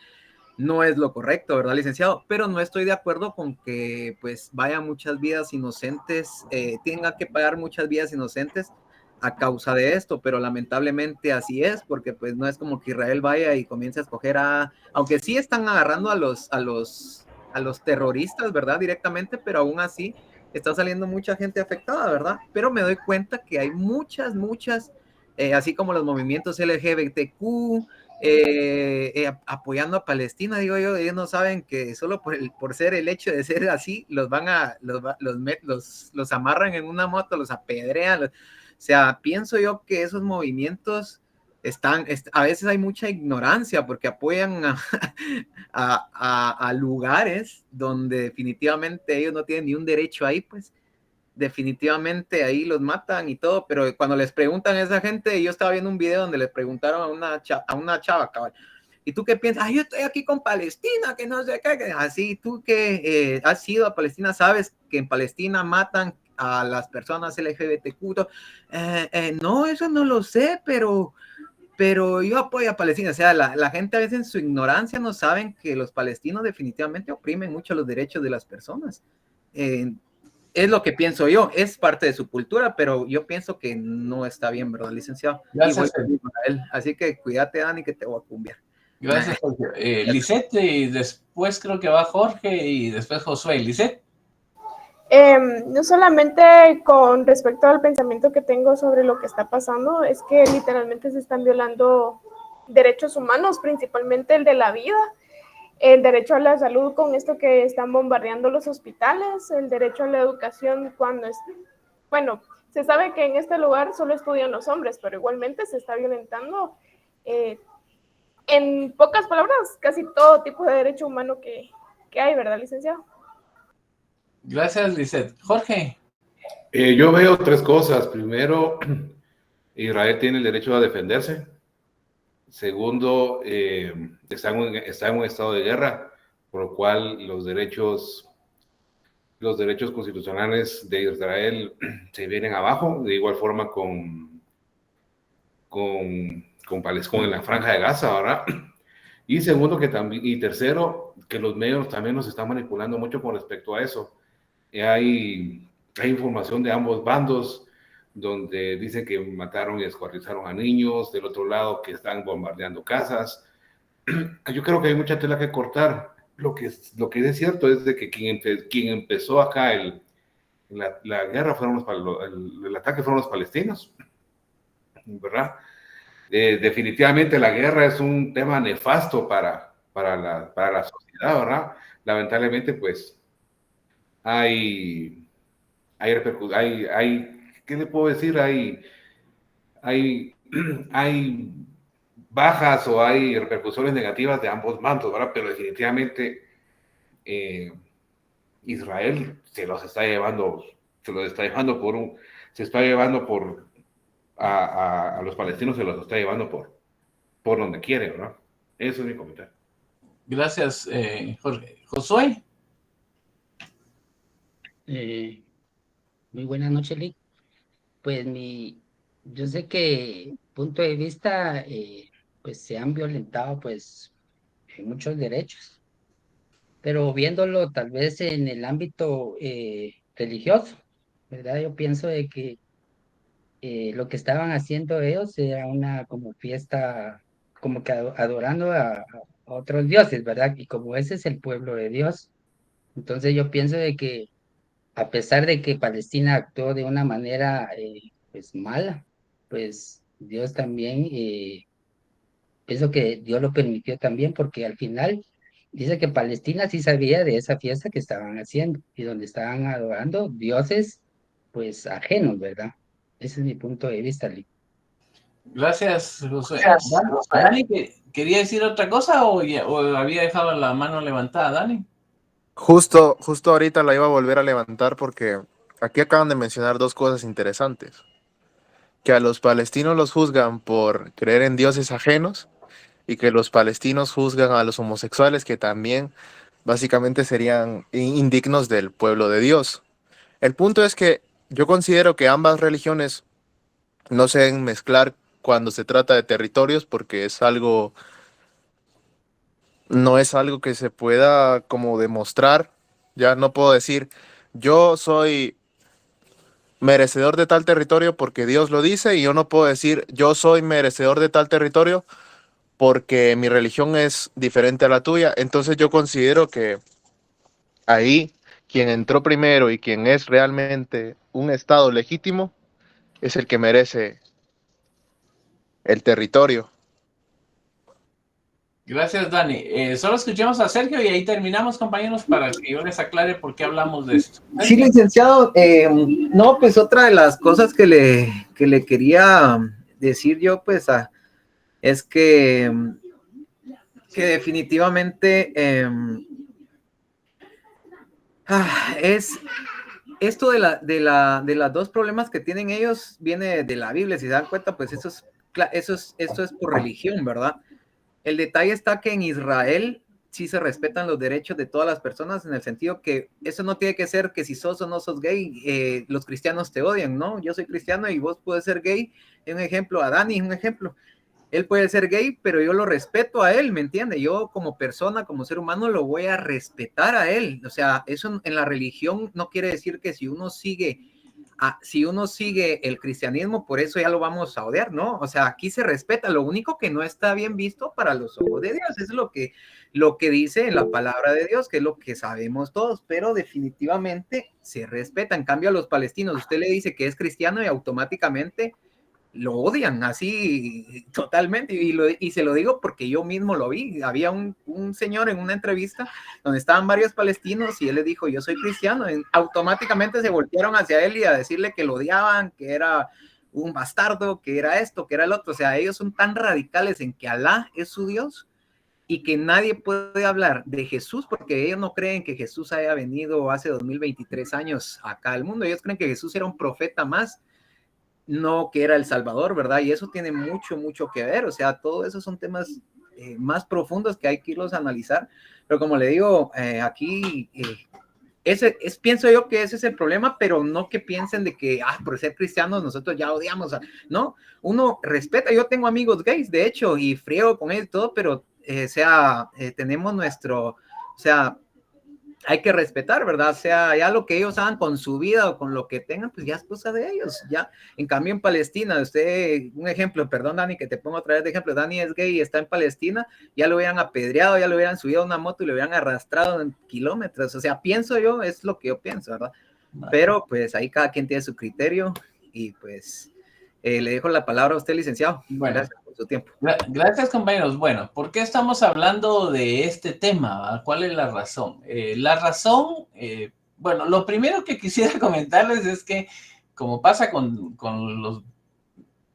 no es lo correcto, ¿verdad, licenciado? Pero no estoy de acuerdo con que pues vayan muchas vidas inocentes, tengan que pagar muchas vidas inocentes a causa de esto, pero lamentablemente así es, porque pues no es como que Israel vaya y comience a escoger aunque sí están agarrando a los terroristas, ¿verdad? Directamente, pero aún así está saliendo mucha gente afectada, ¿verdad? Pero me doy cuenta que hay muchas, así como los movimientos LGBTQ, apoyando a Palestina, digo yo, ellos no saben que solo por ser el hecho de ser así, los amarran en una moto, los apedrean, o sea, pienso yo que esos movimientos a veces hay mucha ignorancia porque apoyan a lugares donde definitivamente ellos no tienen ni un derecho ahí, pues definitivamente ahí los matan y todo, pero cuando les preguntan a esa gente, yo estaba viendo un video donde les preguntaron a una chava, cabal, ¿y tú qué piensas? Ay, yo estoy aquí con Palestina, que no sé qué, así, tú que has ido a Palestina, sabes que en Palestina matan a las personas LGBTQ, no, eso no lo sé, pero yo apoyo a Palestina. O sea, la gente a veces en su ignorancia no saben que los palestinos definitivamente oprimen mucho los derechos de las personas. Es lo que pienso yo, es parte de su cultura, pero yo pienso que no está bien, ¿verdad, licenciado? Gracias, Él. Así que cuídate, Dani, que te voy a cumbiar. Gracias, Sergio. Lisette, y después creo que va Jorge y después Josué. Lisette. No solamente con respecto al pensamiento que tengo sobre lo que está pasando, es que literalmente se están violando derechos humanos, principalmente el de la vida, el derecho a la salud con esto que están bombardeando los hospitales, el derecho a la educación bueno, se sabe que en este lugar solo estudian los hombres, pero igualmente se está violentando, en pocas palabras, casi todo tipo de derecho humano que que hay, ¿verdad, licenciado? Gracias, Lisette. Jorge. Yo veo tres cosas. Primero, Israel tiene el derecho a defenderse. Segundo, está en un estado de guerra, por lo cual los derechos constitucionales de Israel se vienen abajo, de igual forma con la Franja de Gaza, ¿verdad? Y segundo, y tercero, que los medios también nos están manipulando mucho con respecto a eso. Hay información de ambos bandos, donde dicen que mataron y descuartizaron a niños, del otro lado que están bombardeando casas. Yo creo que hay mucha tela que cortar. Lo que es cierto es de que quien empezó acá la guerra el ataque fueron los palestinos, ¿verdad? Definitivamente la guerra es un tema nefasto para la sociedad, ¿verdad? Lamentablemente, pues, ¿qué le puedo decir? Hay bajas o hay repercusiones negativas de ambos bandos, ¿verdad? Pero definitivamente Israel se está llevando a los palestinos, se los está llevando por donde quiere, ¿verdad? Eso es mi comentario. Gracias, Jorge. Josué. Muy buenas noches, Lick. Pues yo sé que punto de vista, pues se han violentado pues muchos derechos, pero viéndolo tal vez en el ámbito religioso, ¿verdad? Yo pienso de que lo que estaban haciendo ellos era una como fiesta, como que adorando a otros dioses, ¿verdad? Y como ese es el pueblo de Dios, entonces yo pienso de que a pesar de que Palestina actuó de una manera pues mala, pues Dios también, pienso que Dios lo permitió también porque al final dice que Palestina sí sabía de esa fiesta que estaban haciendo y donde estaban adorando dioses pues ajenos, ¿verdad? Ese es mi punto de vista, Lee. Gracias, Josué. Dani, ¿quería decir otra cosa o había dejado la mano levantada, Dani? Justo ahorita la iba a volver a levantar porque aquí acaban de mencionar dos cosas interesantes. Que a los palestinos los juzgan por creer en dioses ajenos y que los palestinos juzgan a los homosexuales que también básicamente serían indignos del pueblo de Dios. El punto es que yo considero que ambas religiones no se deben mezclar cuando se trata de territorios porque no es algo que se pueda como demostrar. Ya no puedo decir, yo soy merecedor de tal territorio porque Dios lo dice, y yo no puedo decir, yo soy merecedor de tal territorio porque mi religión es diferente a la tuya. Entonces yo considero que ahí quien entró primero y quien es realmente un estado legítimo es el que merece el territorio. Gracias, Dani. Solo escuchemos a Sergio y ahí terminamos, compañeros, para que yo les aclare por qué hablamos de esto. Sí, licenciado. No, pues otra de las cosas que le quería decir yo, pues, es que definitivamente es esto de las dos problemas que tienen ellos viene de la Biblia. Si se dan cuenta, pues esto es por religión, ¿verdad? El detalle está que en Israel sí se respetan los derechos de todas las personas, en el sentido que eso no tiene que ser que si sos o no sos gay, los cristianos te odian, ¿no? Yo soy cristiano y vos puedes ser gay. Un ejemplo, a Dani, un ejemplo. Él puede ser gay, pero yo lo respeto a él, ¿me entiende? Yo como persona, como ser humano, lo voy a respetar a él. O sea, eso en la religión no quiere decir que si uno sigue el cristianismo, por eso ya lo vamos a odiar, ¿no? O sea, aquí se respeta. Lo único que no está bien visto para los ojos de Dios es lo que dice en la palabra de Dios, que es lo que sabemos todos, pero definitivamente se respeta. En cambio, a los palestinos, usted le dice que es cristiano y automáticamente lo odian así totalmente, y se lo digo porque yo mismo lo vi. Había un señor en una entrevista donde estaban varios palestinos y él le dijo, yo soy cristiano, automáticamente se voltearon hacia él y a decirle que lo odiaban, que era un bastardo, que era esto, que era el otro. O sea, ellos son tan radicales en que Alá es su Dios, y que nadie puede hablar de Jesús porque ellos no creen que Jesús haya venido hace 2023 años acá al mundo. Ellos creen que Jesús era un profeta más, no que era el Salvador, ¿verdad? Y eso tiene mucho, mucho que ver. O sea, todo eso son temas más profundos que hay que irlos a analizar. Pero como le digo, aquí... pienso yo que ese es el problema, pero no que piensen de que, por ser cristianos nosotros ya odiamos, no, uno respeta, yo tengo amigos gays, de hecho, y friego con ellos y todo, pero, tenemos nuestro, o sea, hay que respetar, ¿verdad? O sea, ya lo que ellos hagan con su vida o con lo que tengan, pues ya es cosa de ellos, ya. En cambio, en Palestina, un ejemplo, perdón, Dani, que te pongo otra vez de ejemplo, Dani es gay y está en Palestina, ya lo hubieran apedreado, ya lo hubieran subido a una moto y lo hubieran arrastrado en kilómetros, o sea, pienso yo, es lo que yo pienso, ¿verdad? Pero, pues, ahí cada quien tiene su criterio y, pues, le dejo la palabra a usted, licenciado. Bueno, gracias por su tiempo. Gracias, compañeros. Bueno, ¿por qué estamos hablando de este tema? ¿Cuál es la razón? Bueno, lo primero que quisiera comentarles es que, como pasa con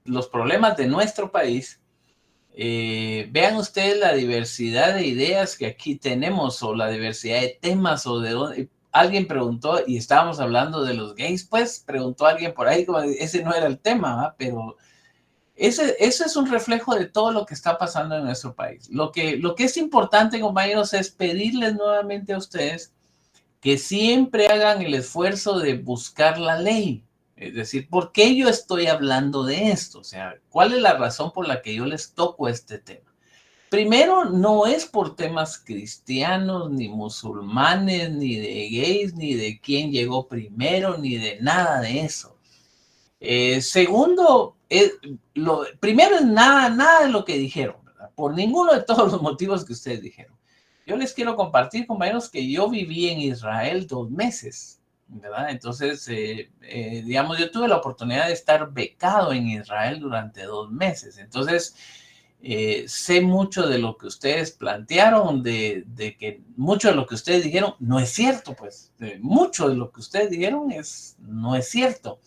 los problemas de nuestro país, vean ustedes la diversidad de ideas que aquí tenemos, o la diversidad de temas, o de dónde... Alguien preguntó, y estábamos hablando de los gays, pues preguntó alguien por ahí, como ese no era el tema, ¿va? Pero eso es un reflejo de todo lo que está pasando en nuestro país. Lo que es importante, compañeros, es pedirles nuevamente a ustedes que siempre hagan el esfuerzo de buscar la ley. Es decir, ¿por qué yo estoy hablando de esto? O sea, ¿cuál es la razón por la que yo les toco este tema? Primero, no es por temas cristianos, ni musulmanes, ni de gays, ni de quién llegó primero, ni de nada de eso. Segundo, primero es nada de lo que dijeron, ¿verdad? Por ninguno de todos los motivos que ustedes dijeron. Yo les quiero compartir, compañeros, que yo viví en Israel 2 meses, ¿verdad? Entonces, digamos, yo tuve la oportunidad de estar becado en Israel durante 2 meses. Entonces, sé mucho de lo que ustedes plantearon, de que mucho de lo que ustedes dijeron no es cierto, pues. Mucho de lo que ustedes dijeron no es cierto.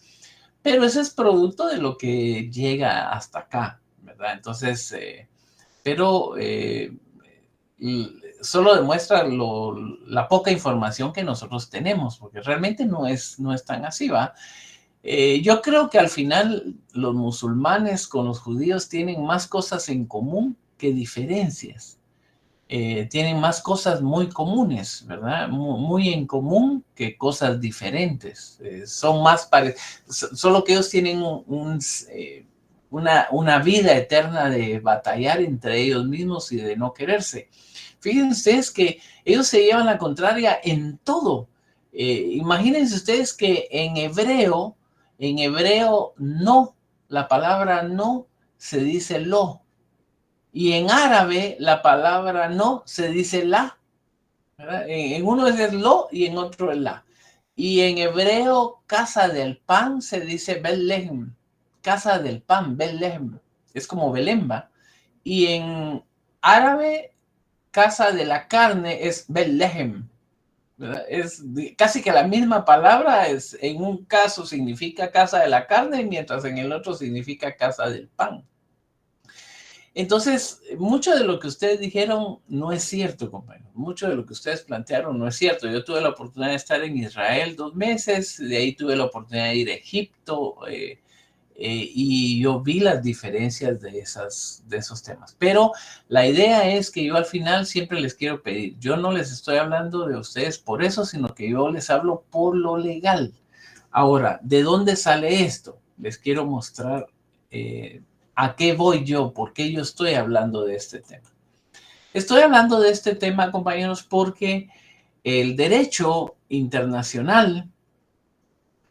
Pero eso es producto de lo que llega hasta acá, ¿verdad? Entonces, solo demuestra la poca información que nosotros tenemos, porque realmente no es tan así, ¿va? Yo creo que al final los musulmanes con los judíos tienen más cosas en común que diferencias. Tienen más cosas muy comunes, ¿verdad? Muy en común que cosas diferentes. Son más parecidos, solo que ellos tienen una vida eterna de batallar entre ellos mismos y de no quererse. Fíjense ustedes que ellos se llevan la contraria en todo. Imagínense ustedes que en hebreo no, la palabra no se dice lo. Y en árabe la palabra no se dice la, ¿verdad? En uno es lo y en otro es la. Y en hebreo casa del pan se dice Bethlehem, casa del pan, Bethlehem, es como Belén, ¿va? Y en árabe casa de la carne es Bethlehem, ¿verdad? Es casi que la misma palabra, en un caso significa casa de la carne, mientras en el otro significa casa del pan. Entonces, mucho de lo que ustedes dijeron no es cierto, compañeros. Mucho de lo que ustedes plantearon no es cierto. Yo tuve la oportunidad de estar en Israel 2 meses, de ahí tuve la oportunidad de ir a Egipto, y yo vi las diferencias de esos temas. Pero la idea es que yo al final siempre les quiero pedir, yo no les estoy hablando de ustedes por eso, sino que yo les hablo por lo legal. Ahora, ¿de dónde sale esto? Les quiero mostrar ¿a qué voy yo? ¿Por qué yo estoy hablando de este tema? Estoy hablando de este tema, compañeros, porque el derecho internacional,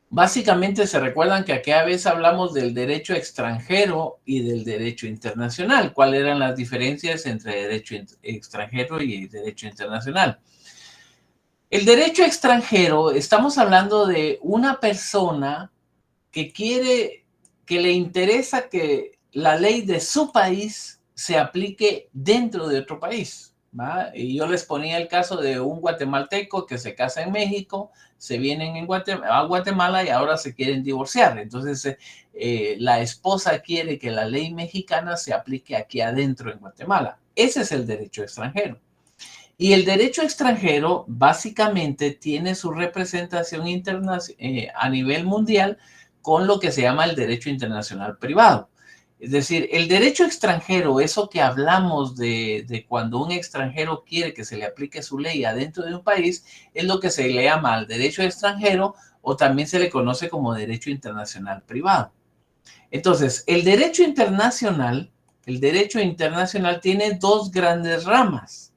básicamente se recuerdan que aquella vez hablamos del derecho extranjero y del derecho internacional. ¿Cuáles eran las diferencias entre derecho extranjero y derecho internacional? El derecho extranjero, estamos hablando de una persona que le interesa que la ley de su país se aplique dentro de otro país, ¿va? Y yo les ponía el caso de un guatemalteco que se casa en México, se vienen a Guatemala y ahora se quieren divorciar. Entonces, la esposa quiere que la ley mexicana se aplique aquí adentro en Guatemala. Ese es el derecho extranjero. Y el derecho extranjero básicamente tiene su representación a nivel mundial con lo que se llama el derecho internacional privado. Es decir, el derecho extranjero, eso que hablamos de cuando un extranjero quiere que se le aplique su ley adentro de un país, es lo que se le llama el derecho extranjero o también se le conoce como derecho internacional privado. Entonces, el derecho internacional tiene dos grandes ramas.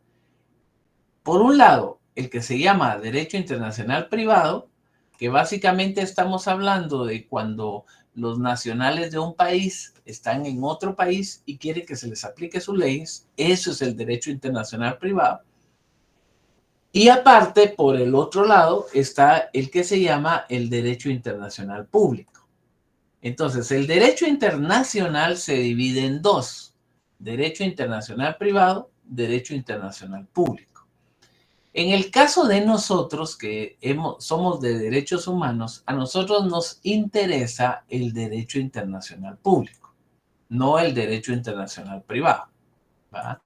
Por un lado, el que se llama derecho internacional privado, que básicamente estamos hablando de cuando los nacionales de un país están en otro país y quieren que se les aplique sus leyes. Eso es el derecho internacional privado. Y aparte, por el otro lado, está el que se llama el derecho internacional público. Entonces, el derecho internacional se divide en dos: derecho internacional privado, derecho internacional público. En el caso de nosotros, que somos de derechos humanos, a nosotros nos interesa el derecho internacional público, no el derecho internacional privado, ¿verdad?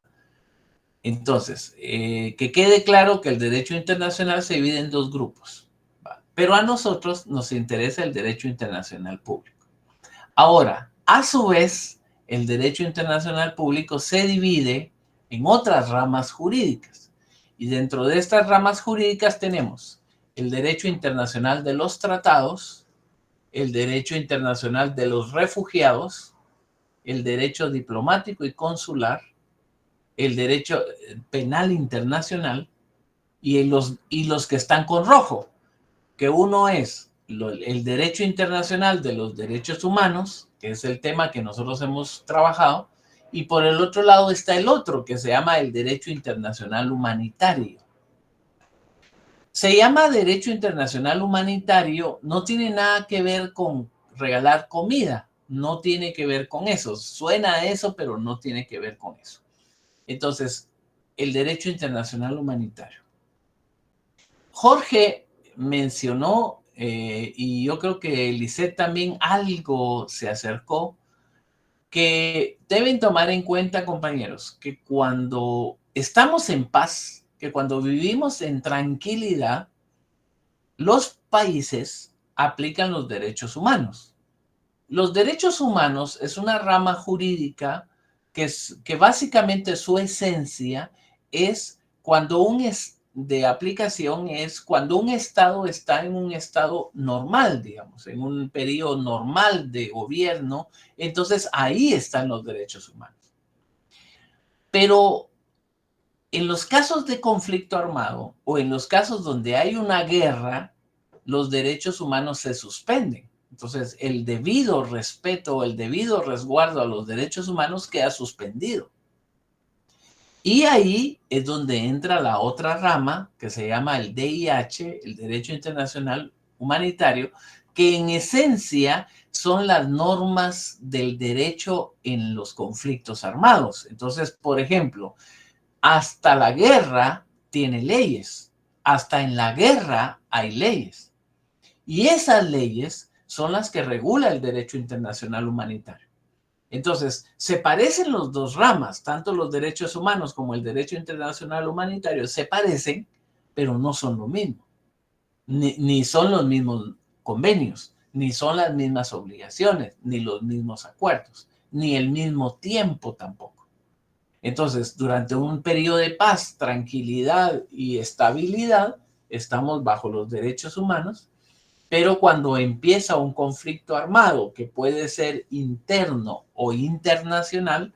Entonces, que quede claro que el derecho internacional se divide en dos grupos, ¿verdad? Pero a nosotros nos interesa el derecho internacional público. Ahora, a su vez, el derecho internacional público se divide en otras ramas jurídicas. Y dentro de estas ramas jurídicas tenemos el derecho internacional de los tratados, el derecho internacional de los refugiados, el derecho diplomático y consular, el derecho penal internacional y los que están con rojo, que uno es el derecho internacional de los derechos humanos, que es el tema que nosotros hemos trabajado, y por el otro lado está el otro, que se llama el derecho internacional humanitario. Se llama derecho internacional humanitario, no tiene nada que ver con regalar comida, no tiene que ver con eso. Suena a eso, pero no tiene que ver con eso. Entonces, el derecho internacional humanitario. Jorge mencionó, y yo creo que Lisette también algo se acercó, que deben tomar en cuenta, compañeros, que cuando estamos en paz, que cuando vivimos en tranquilidad, los países aplican los derechos humanos. Los derechos humanos es una rama jurídica que básicamente su esencia es cuando de aplicación es cuando un Estado está en un estado normal, digamos, en un periodo normal de gobierno, entonces ahí están los derechos humanos. Pero en los casos de conflicto armado o en los casos donde hay una guerra, los derechos humanos se suspenden. Entonces, el debido respeto, el debido resguardo a los derechos humanos queda suspendido. Y ahí es donde entra la otra rama que se llama el DIH, el Derecho Internacional Humanitario, que en esencia son las normas del derecho en los conflictos armados. Entonces, por ejemplo, hasta la guerra tiene leyes, hasta en la guerra hay leyes. Y esas leyes son las que regula el derecho internacional humanitario. Entonces, se parecen los dos ramas, tanto los derechos humanos como el derecho internacional humanitario se parecen, pero no son lo mismo. Ni son los mismos convenios, ni son las mismas obligaciones, ni los mismos acuerdos, ni el mismo tiempo tampoco. Entonces, durante un periodo de paz, tranquilidad y estabilidad, estamos bajo los derechos humanos, pero cuando empieza un conflicto armado que puede ser interno o internacional,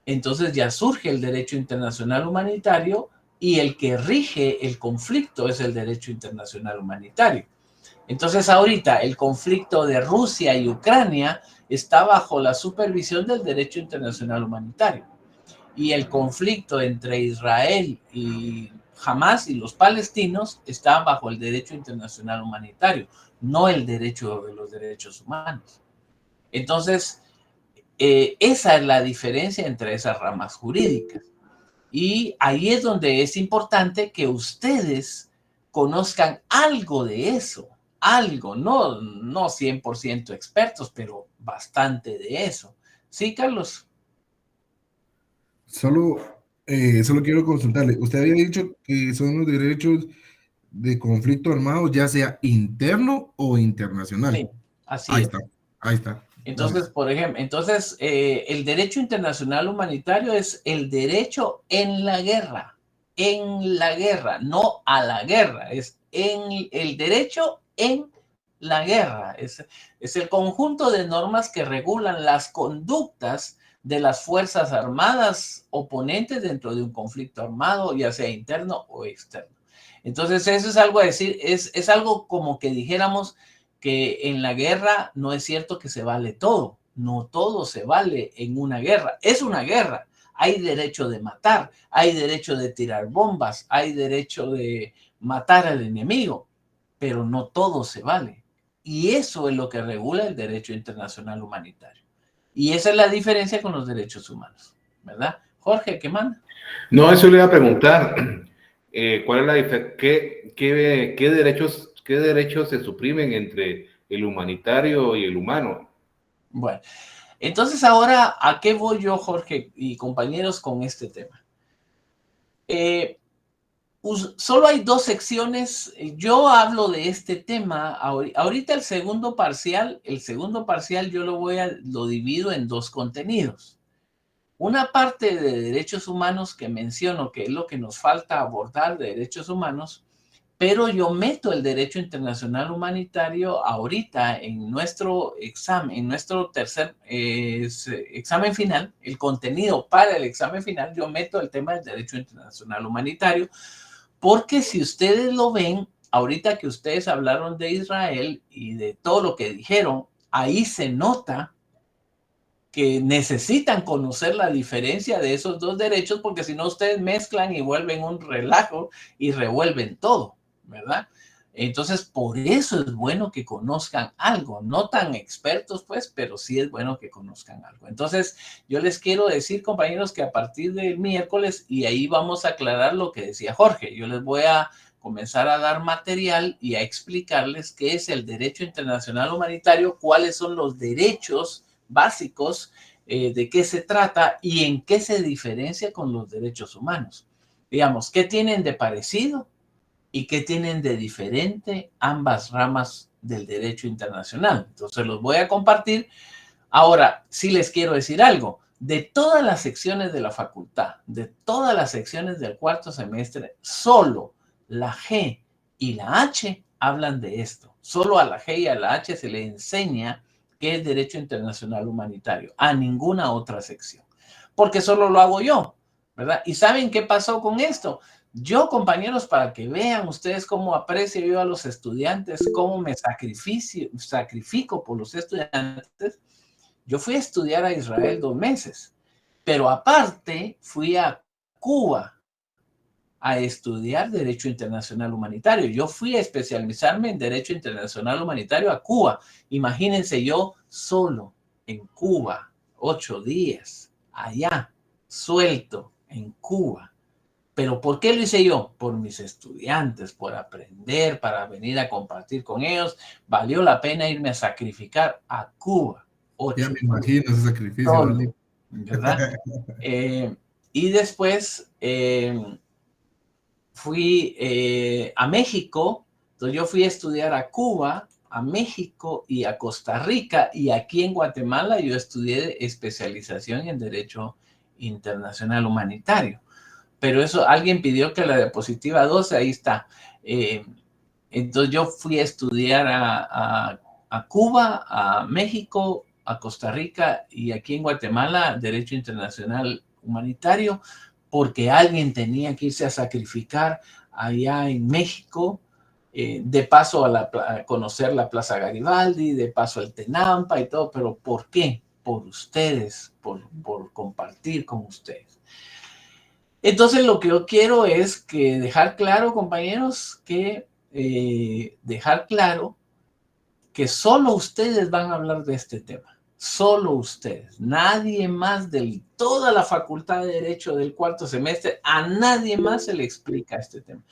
entonces ya surge el derecho internacional humanitario y el que rige el conflicto es el derecho internacional humanitario. Entonces ahorita el conflicto de Rusia y Ucrania está bajo la supervisión del derecho internacional humanitario. Y el conflicto entre Israel y Hamas y los palestinos está bajo el derecho internacional humanitario, no el derecho de los derechos humanos. Entonces, esa es la diferencia entre esas ramas jurídicas. Y ahí es donde es importante que ustedes conozcan algo de eso, algo, no 100% expertos, pero bastante de eso. ¿Sí, Carlos? Solo, solo quiero consultarle. Usted había dicho que son los derechos de conflicto armado, ya sea interno o internacional. Sí, así Ahí es. está, ahí está. Entonces, por ejemplo, el derecho internacional humanitario es el derecho en la guerra, no a la guerra, es en el derecho en la guerra. Es el conjunto de normas que regulan las conductas de las fuerzas armadas oponentes dentro de un conflicto armado, ya sea interno o externo. Entonces, eso es algo a decir, es algo como que dijéramos que en la guerra no es cierto que se vale todo, no todo se vale en una guerra, es una guerra, hay derecho de matar, hay derecho de tirar bombas, hay derecho de matar al enemigo, pero no todo se vale. Y eso es lo que regula el derecho internacional humanitario. Y esa es la diferencia con los derechos humanos, ¿verdad? Jorge, ¿qué manda? No, eso le iba a preguntar. ¿Cuál es la diferencia? ¿Qué derechos se suprimen entre el humanitario y el humano? Bueno, entonces ahora, ¿a qué voy yo, Jorge y compañeros, con este tema? Solo hay dos secciones. Yo hablo de este tema. Ahorita el segundo parcial yo lo divido en dos contenidos. Una parte de derechos humanos que menciono, que es lo que nos falta abordar de derechos humanos, pero yo meto el derecho internacional humanitario ahorita en nuestro examen, en nuestro tercer examen final, el contenido para el examen final, yo meto el tema del derecho internacional humanitario, porque si ustedes lo ven, ahorita que ustedes hablaron de Israel y de todo lo que dijeron, ahí se nota que necesitan conocer la diferencia de esos dos derechos, porque si no ustedes mezclan y vuelven un relajo y revuelven todo, ¿verdad? Entonces, por eso es bueno que conozcan algo, no tan expertos, pues, pero sí es bueno que conozcan algo. Entonces, yo les quiero decir, compañeros, que a partir del miércoles, y ahí vamos a aclarar lo que decía Jorge, yo les voy a comenzar a dar material y a explicarles qué es el derecho internacional humanitario, cuáles son los derechos básicos, de qué se trata y en qué se diferencia con los derechos humanos. Digamos, ¿qué tienen de parecido y qué tienen de diferente ambas ramas del derecho internacional? Entonces los voy a compartir. Ahora, sí les quiero decir algo. De todas las secciones de la facultad, de todas las secciones del cuarto semestre, solo la G y la H hablan de esto. Solo a la G y a la H se le enseña qué es derecho internacional humanitario, a ninguna otra sección, porque solo lo hago yo, ¿verdad? ¿Y saben qué pasó con esto? Yo, compañeros, para que vean ustedes cómo aprecio yo a los estudiantes, cómo me sacrifico por los estudiantes, yo fui a estudiar a Israel 2 meses, pero aparte fui a Cuba a estudiar Derecho Internacional Humanitario. Yo fui a especializarme en Derecho Internacional Humanitario a Cuba. Imagínense yo solo en Cuba, 8 días, allá, suelto en Cuba. ¿Pero por qué lo hice yo? Por mis estudiantes, por aprender, para venir a compartir con ellos. Valió la pena irme a sacrificar a Cuba. 8 Ya me imagino ese sacrificio, solo, ¿vale? ¿verdad? Y después fui a México. Entonces yo fui a estudiar a Cuba, a México y a Costa Rica, y aquí en Guatemala yo estudié especialización en Derecho Internacional Humanitario. Pero eso, alguien pidió que la diapositiva 12, ahí está. Entonces yo fui a estudiar a Cuba, a México, a Costa Rica y aquí en Guatemala, Derecho Internacional Humanitario, porque alguien tenía que irse a sacrificar allá en México, de paso a conocer la Plaza Garibaldi, de paso al Tenampa y todo. ¿Pero por qué? Por ustedes, por compartir con ustedes. Entonces lo que yo quiero es que dejar claro, compañeros, que dejar claro que solo ustedes van a hablar de este tema. Solo ustedes, nadie más de toda la Facultad de Derecho del cuarto semestre, a nadie más se le explica este tema.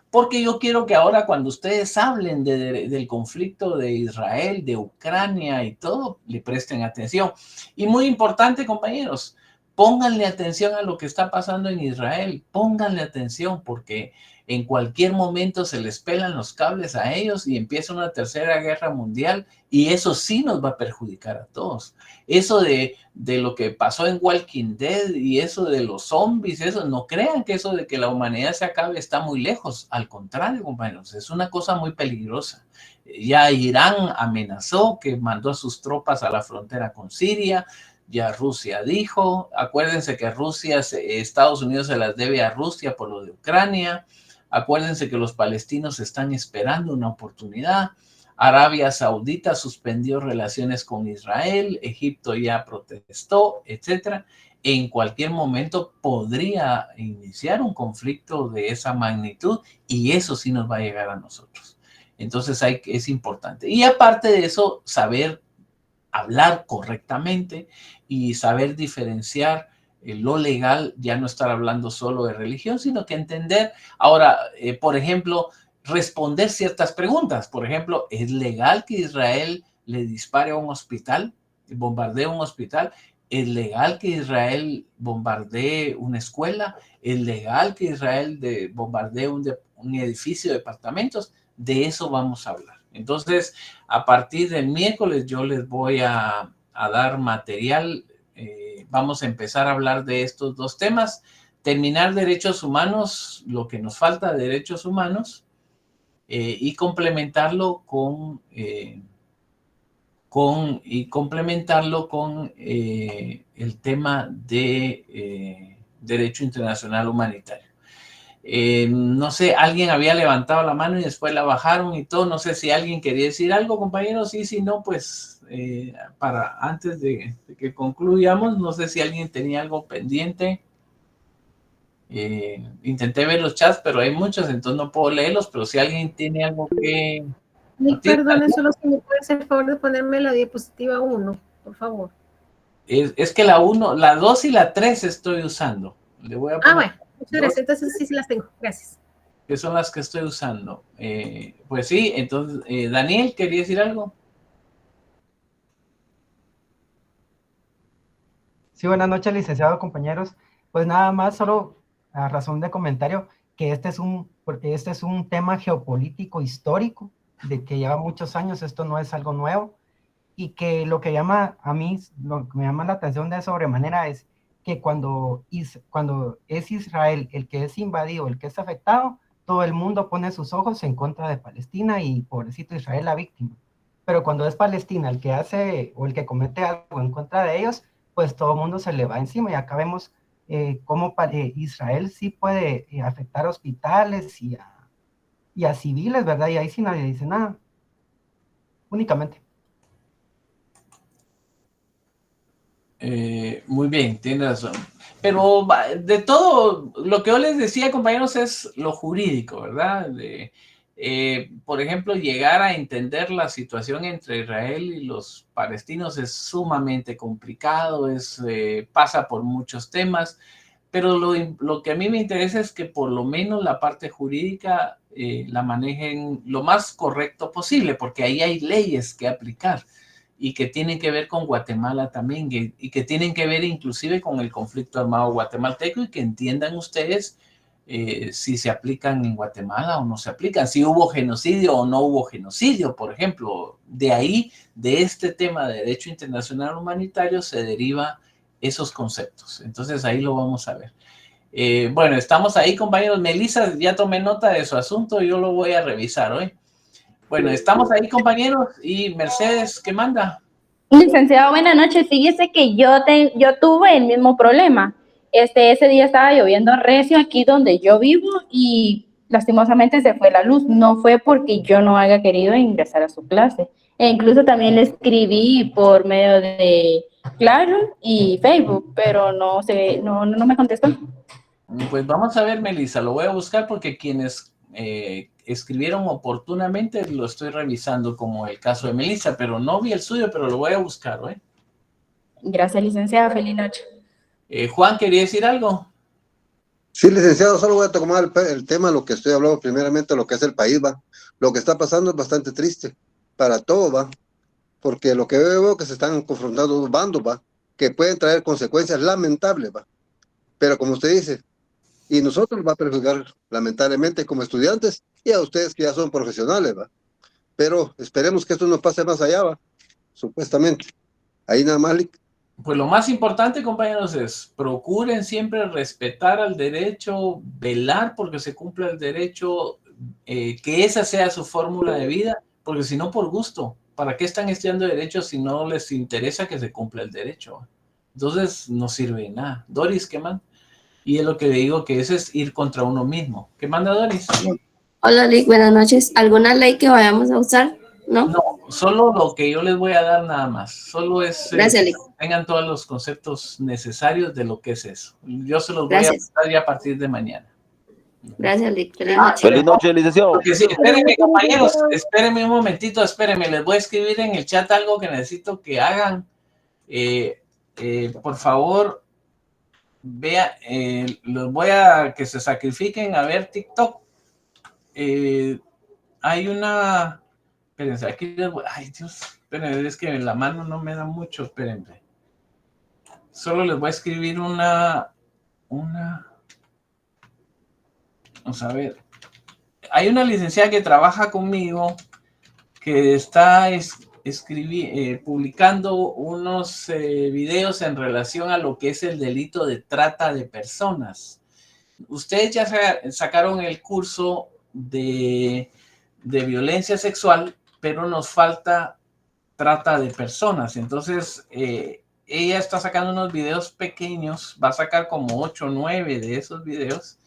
Porque yo quiero que ahora cuando ustedes hablen del conflicto de Israel, de Ucrania y todo, le presten atención. Y muy importante, compañeros, pónganle atención a lo que está pasando en Israel, pónganle atención porque en cualquier momento se les pelan los cables a ellos y empieza una tercera guerra mundial y eso sí nos va a perjudicar a todos. Eso de lo que pasó en Walking Dead y eso de los zombies, eso, no crean que eso de que la humanidad se acabe está muy lejos. Al contrario, compañeros, es una cosa muy peligrosa. Ya Irán amenazó que mandó a sus tropas a la frontera con Siria. Ya Rusia dijo, acuérdense que Estados Unidos se las debe a Rusia por lo de Ucrania. Acuérdense que los palestinos están esperando una oportunidad. Arabia Saudita suspendió relaciones con Israel, Egipto ya protestó, etc. En cualquier momento podría iniciar un conflicto de esa magnitud y eso sí nos va a llegar a nosotros. Entonces es importante. Y aparte de eso, saber hablar correctamente y saber diferenciar lo legal, ya no estar hablando solo de religión, sino que entender, ahora, por ejemplo, responder ciertas preguntas. Por ejemplo, ¿es legal que Israel le dispare a un hospital, bombardee un hospital? ¿Es legal que Israel bombardee una escuela? ¿Es legal que Israel bombardee un edificio de departamentos? De eso vamos a hablar. Entonces, a partir del miércoles yo les voy a dar material. Vamos a empezar a hablar de estos dos temas. Terminar derechos humanos, lo que nos falta de derechos humanos, y complementarlo con el tema de derecho internacional humanitario. No sé, alguien había levantado la mano y después la bajaron y todo. No sé si alguien quería decir algo, compañeros, y si no, pues para antes de que concluyamos, no sé si alguien tenía algo pendiente. Intenté ver los chats, pero hay muchos, entonces no puedo leerlos, pero si alguien tiene algo que... Perdón, solo si me puede hacer el favor de ponerme la diapositiva 1, por favor. Es que la 1, la 2 y la 3 estoy usando. Le voy a poner bueno, muchas gracias. Entonces sí las tengo. Gracias. Que son las que estoy usando. Pues sí, entonces, Daniel, ¿quería decir algo? Sí, buenas noches, licenciado, compañeros. Pues nada más, solo a razón de comentario, que porque este es un tema geopolítico histórico, de que lleva muchos años, esto no es algo nuevo, y que lo que me llama la atención de sobremanera es que cuando es Israel el que es invadido, el que es afectado, todo el mundo pone sus ojos en contra de Palestina y pobrecito Israel la víctima. Pero cuando es Palestina el que hace o el que comete algo en contra de ellos, pues todo el mundo se le va encima, y acá vemos cómo Israel sí puede afectar hospitales y a civiles, ¿verdad? Y ahí sí nadie dice nada, únicamente. Muy bien, tiene razón. Pero de todo, lo que yo les decía, compañeros, es lo jurídico, ¿verdad? Por ejemplo, llegar a entender la situación entre Israel y los palestinos es sumamente complicado, pasa por muchos temas, pero lo que a mí me interesa es que por lo menos la parte jurídica la manejen lo más correcto posible, porque ahí hay leyes que aplicar y que tienen que ver con Guatemala también, y que tienen que ver inclusive con el conflicto armado guatemalteco, y que entiendan ustedes si se aplican en Guatemala o no se aplican, si hubo genocidio o no hubo genocidio, por ejemplo. De ahí, de este tema de derecho internacional humanitario, se deriva esos conceptos. Entonces ahí lo vamos a ver. Bueno, estamos ahí, compañeros. Melissa, ya tomé nota de su asunto, yo lo voy a revisar hoy. Bueno, estamos ahí, compañeros. Y Mercedes, ¿qué manda? Licenciado, buenas noches. Fíjese que yo tuve el mismo problema. Ese día estaba lloviendo recio aquí donde yo vivo y lastimosamente se fue la luz. No fue porque yo no haya querido ingresar a su clase. E incluso también le escribí por medio de Claro y Facebook, pero no me contestó. Pues vamos a ver, Melissa, lo voy a buscar porque quienes escribieron oportunamente lo estoy revisando, como el caso de Melissa, pero no vi el suyo, pero lo voy a buscar, ¿eh? Gracias, licenciada. Feliz noche. Juan, ¿quería decir algo? Sí, licenciado, solo voy a tomar el tema, lo que estoy hablando primeramente, lo que es el país, va. Lo que está pasando es bastante triste para todo, va. Porque lo que veo que se están confrontando dos bandos, va, que pueden traer consecuencias lamentables, va. Pero como usted dice, y nosotros va a perjudicar lamentablemente como estudiantes y a ustedes que ya son profesionales, va. Pero esperemos que esto no pase más allá, va, supuestamente. Ahí nada más. Pues lo más importante, compañeros, es procuren siempre respetar al derecho, velar porque se cumpla el derecho, que esa sea su fórmula de vida, porque si no, por gusto. ¿Para qué están estudiando derecho si no les interesa que se cumpla el derecho? Entonces no sirve de nada. Doris, ¿qué manda? Y es lo que le digo, que eso es ir contra uno mismo. ¿Qué manda Doris? Hola, Lick, buenas noches. ¿Alguna ley que vayamos a usar? ¿No? No, solo lo que yo les voy a dar nada más. Solo es Gracias, Lick. tengan todos los conceptos necesarios de lo que es eso. Yo se los voy a dar ya a partir de mañana. Gracias, Lick. Feliz noche. Feliz noche, licenciado. Porque sí, espérenme, compañeros, espérenme un momentito, espérenme, les voy a escribir en el chat algo que necesito que hagan. Por favor, vea, los voy a que se sacrifiquen a ver TikTok. Hay una, espérense, aquí les voy, ay Dios, espérenme, es que la mano no me da mucho, espérenme. Solo les voy a escribir una, vamos a ver. Hay una licenciada que trabaja conmigo que está publicando unos videos en relación a lo que es el delito de trata de personas. Ustedes ya sacaron el curso de violencia sexual, pero nos falta trata de personas. Entonces, ella está sacando unos videos pequeños, va a sacar como 8 o 9 de esos videos.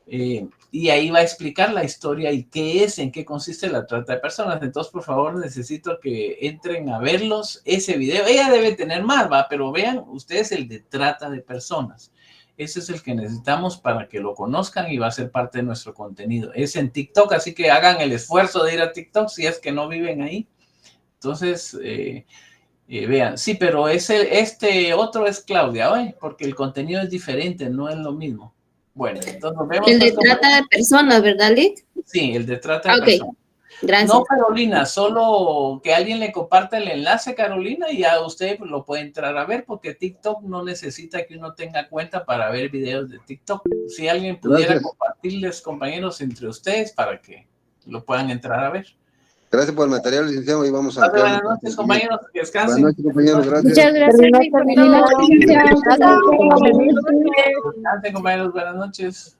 Y ahí va a explicar la historia y qué es, en qué consiste la trata de personas. Entonces, por favor, necesito que entren a verlos, ese video. Ella debe tener más, ¿va? Pero vean ustedes el de trata de personas. Ese es el que necesitamos para que lo conozcan y va a ser parte de nuestro contenido. Es en TikTok, así que hagan el esfuerzo de ir a TikTok si es que no viven ahí. Entonces, vean. Sí, pero este otro es Claudia, ¿oye? Porque el contenido es diferente, no es lo mismo. Bueno, entonces nos vemos. El de trata de personas, ¿verdad, Lick? Sí, el de trata de personas. Gracias. No, Carolina, solo que alguien le comparta el enlace, Carolina, y ya usted lo puede entrar a ver, porque TikTok no necesita que uno tenga cuenta para ver videos de TikTok. Si alguien pudiera compartirles, compañeros, entre ustedes para que lo puedan entrar a ver. Gracias por el material, licenciado, y vamos a... Buenas noches, compañeros, que descansen. Buenas noches, compañeros, gracias. Muchas gracias. Buenas noches. Descansen, compañeros, buenas noches.